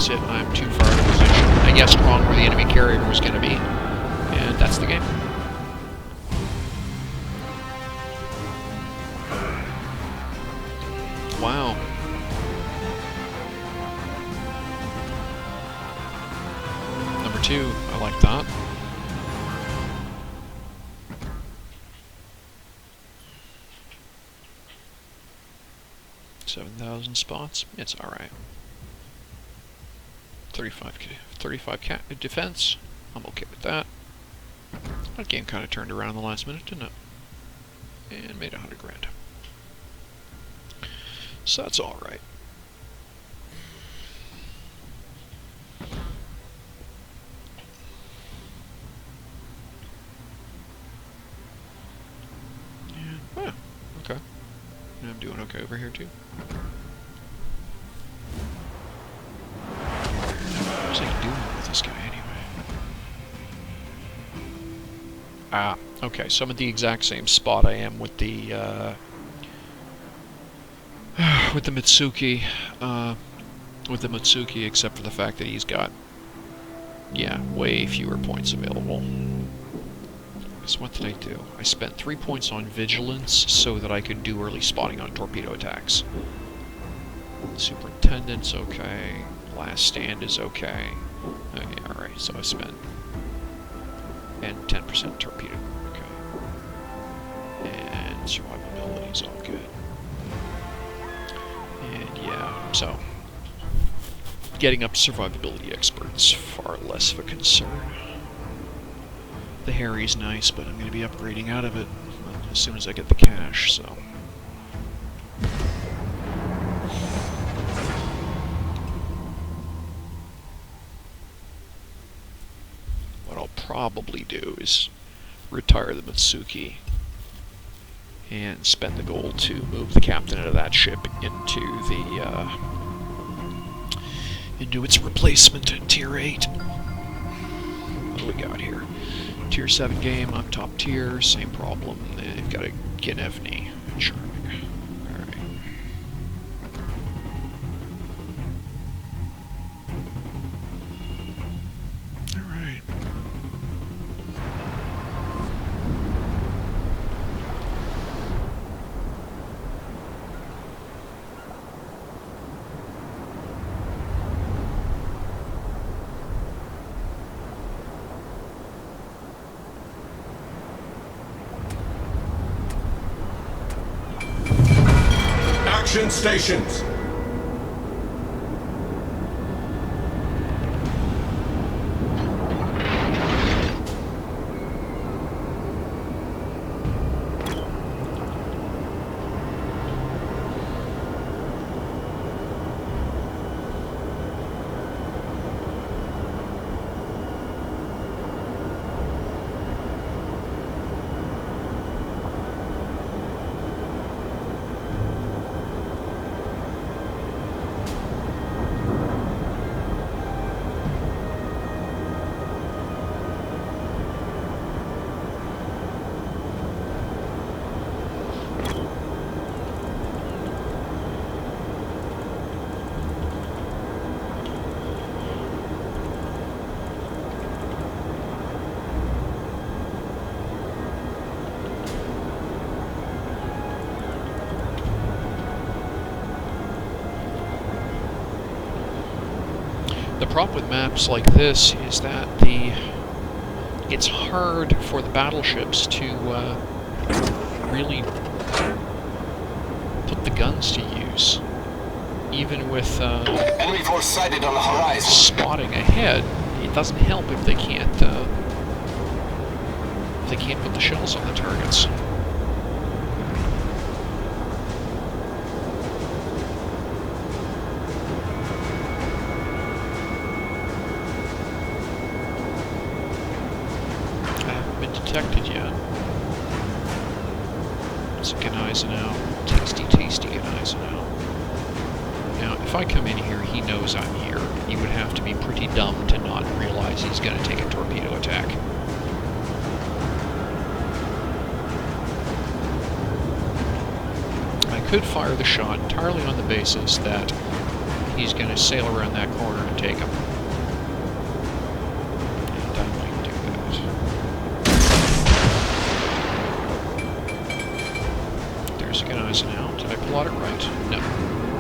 That's it. I'm too far out of position. I guessed wrong where the enemy carrier was going to be. And that's the game. Wow. Number 2. I like that. $7,000 spots. It's alright. 35 defense. I'm okay with that. That game kind of turned around in the last minute, didn't it? And made 100 grand. So that's alright. Yeah. Okay. And I'm doing okay over here too. What's he doing with this guy anyway? Ah, okay, so I'm at the exact same spot I am with the Mitsuki, except for the fact that he's got, yeah, way fewer points available. So what did I do? I spent 3 points on vigilance so that I could do early spotting on torpedo attacks. Superintendent's okay. Last stand is okay. Okay, alright, so I spent... and 10% torpedo. Okay. And survivability is all good. And yeah, so... getting up to survivability expert's far less of a concern. The Harry's nice, but I'm going to be upgrading out of it as soon as I get the cash, so... what I'll probably do is retire the Mitsuki and spend the gold to move the captain of that ship into the, into its replacement at Tier 8. What do we got here? Tier 7 game, I'm top tier, same problem. They've got a Ginevni. Charming. Alright. Alright. Action stations. The problem with maps like this is that it's hard for the battleships to really put the guns to use. Even with Enemy force sighted on the horizon. spotting ahead, it doesn't help if they can't put the shells on the targets. Detected yet. It's a Gneisenau. Tasty, tasty Gneisenau. Now, if I come in here, he knows I'm here. He would have to be pretty dumb to not realize he's going to take a torpedo attack. I could fire the shot entirely on the basis that he's going to sail around that corner and take him. And I might do that. There's a Gunneys now. Did I plot it right? No.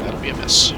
That'll be a miss.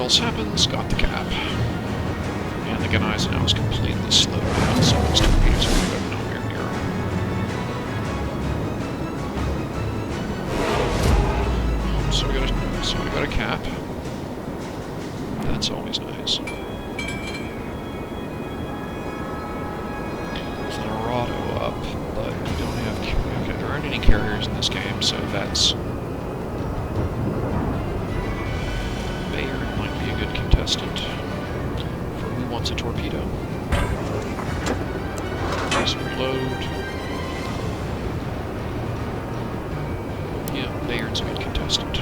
Happens, got the cap. And the Gunneys now is completely slowed down, so those torpedoes are going to go nowhere near him. So we got a cap. That's always nice. There's an Arado up, but we don't have... Okay, there aren't any carriers in this game, so that's... good contestant for who wants a torpedo. Just reload. Yeah, Bayard's a good contestant.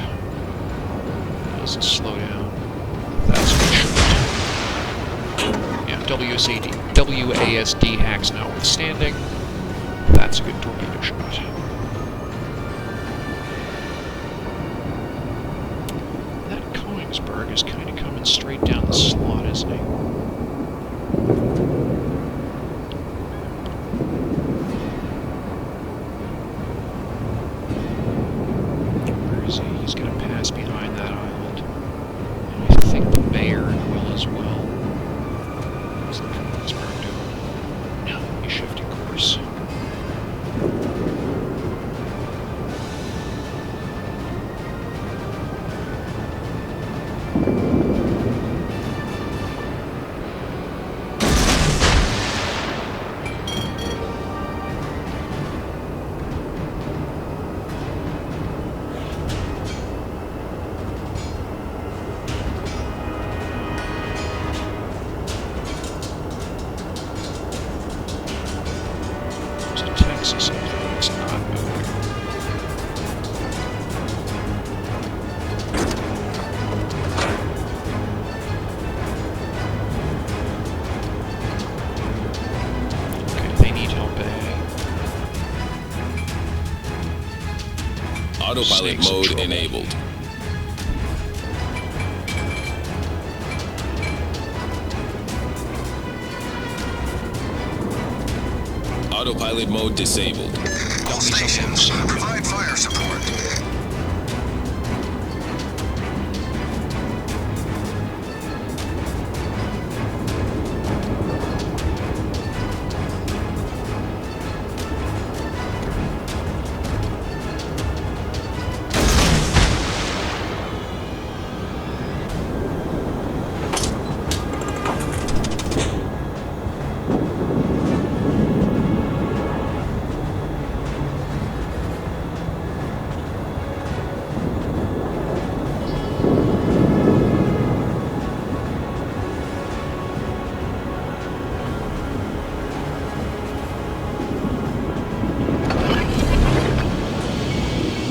Doesn't slow down. That's a good shot. Yeah, WASD hacks notwithstanding. That's a good torpedo shot. Is kind of coming straight down the slot, isn't he? Where is he? He's going to pass behind that island. And I think the Bayard will as well. What's the Koenigsberg doing? No, he's shifting course. Autopilot mode enabled. Autopilot mode disabled. All stations, provide fire support.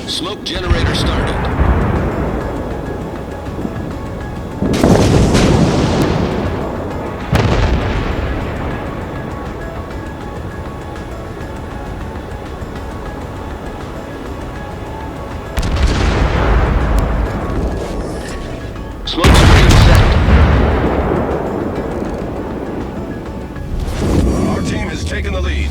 Smoke generator started. Smoke screen set. Our team has taken the lead.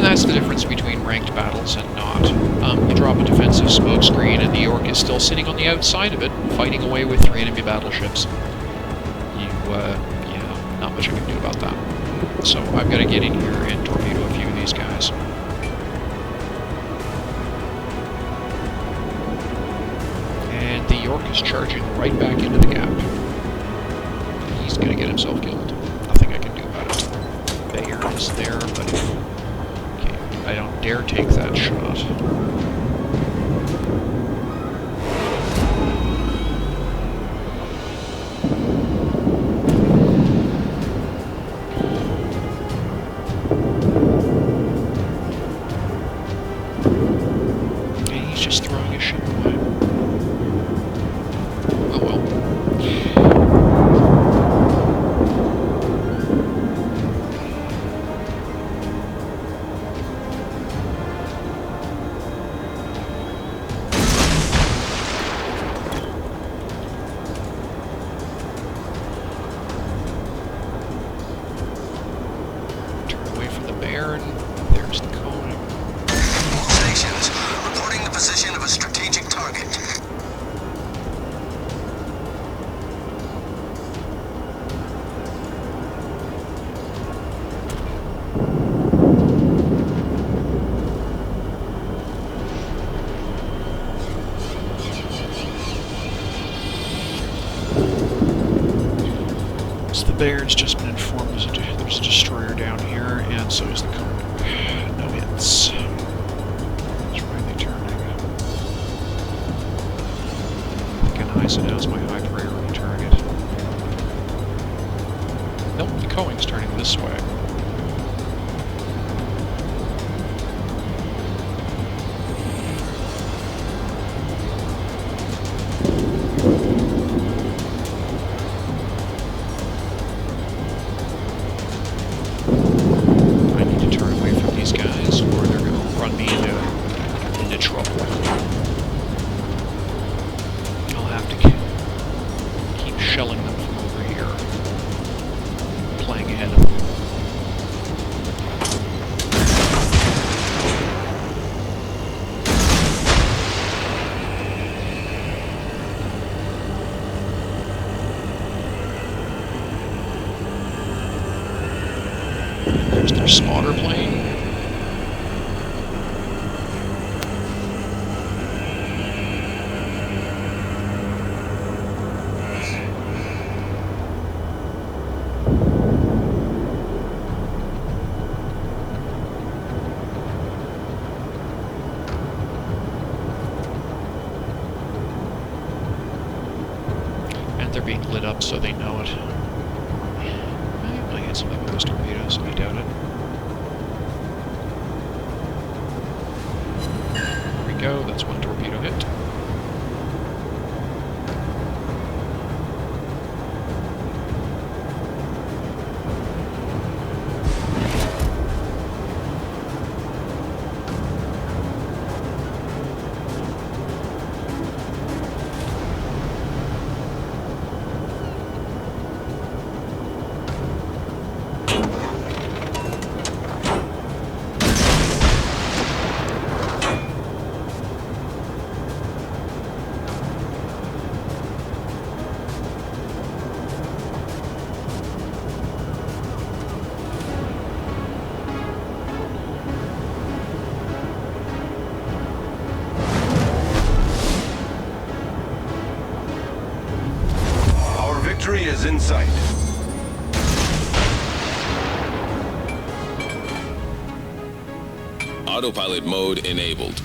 That's the difference between ranked battles and not. You drop a defensive smokescreen and the York is still sitting on the outside of it, fighting away with 3 enemy battleships. Yeah, not much I can do about that. So I've got to get in here and torpedo a few of these guys. And the York is charging right back into the gap. He's going to get himself killed. Nothing I can do about it. Bayer is there, but... Okay, I don't dare take that shot. Bayard's just been informed there's a destroyer down here, and so is the Conan. No hits. It's really turning. I think an Eisenhower's my high priority target. Nope, the Cohen's turning this way. There's their spotter plane. And they're being lit up so they know it. I hit something with those torpedoes, I doubt it. There we go, that's one torpedo hit. Is in sight. Autopilot mode enabled.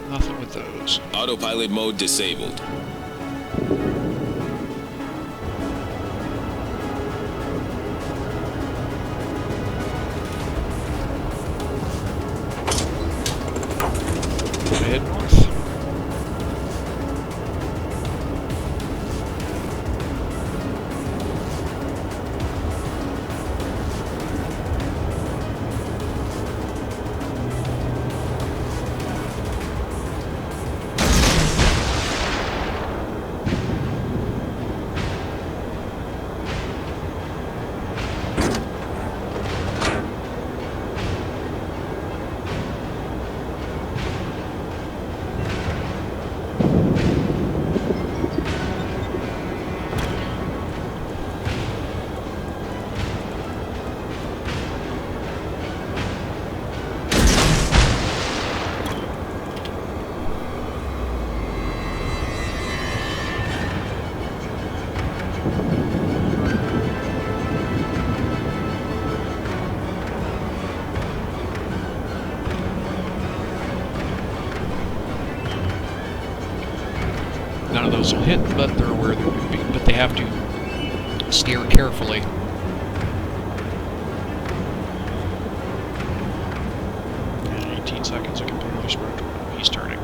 Nothing with those. Autopilot mode disabled. Head north. hit, but they're aware they would be. But they have to steer carefully. And 18 seconds, I can put another sprint. He's turning.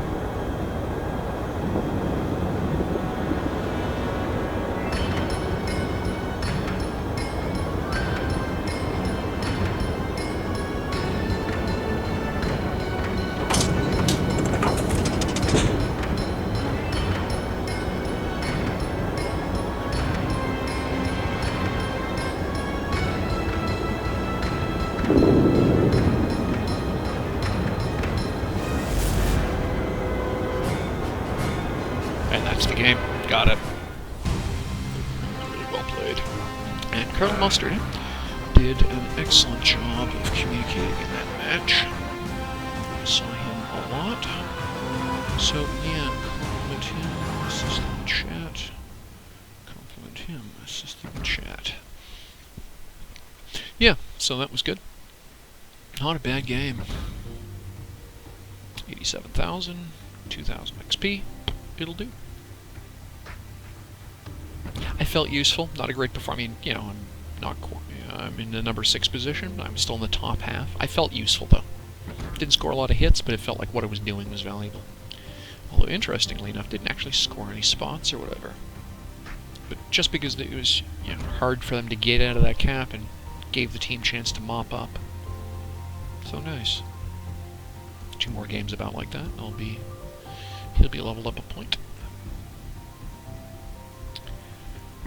And that's the game. Got it. Really well played. And Colonel Mustard did an excellent job of communicating in that match. I saw him a lot. So, yeah, compliment him, assist in the chat. Compliment him, assist in the chat. Yeah, so that was good. Not a bad game. 87,000, 2,000 XP. It'll do. I felt useful. Not a great performance. I mean, you know, I'm in the number 6 position. I'm still in the top half. I felt useful, though. Didn't score a lot of hits, but it felt like what I was doing was valuable. Although, interestingly enough, didn't actually score any spots or whatever. But just because it was, you know, hard for them to get out of that cap and gave the team a chance to mop up. So nice. 2 more games about like that. He'll be leveled up a point.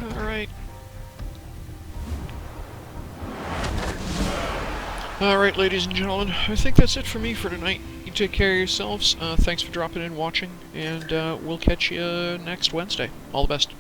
Alright. Alright, ladies and gentlemen, I think that's it for me for tonight. You take care of yourselves. Thanks for dropping in, watching, and we'll catch you next Wednesday. All the best.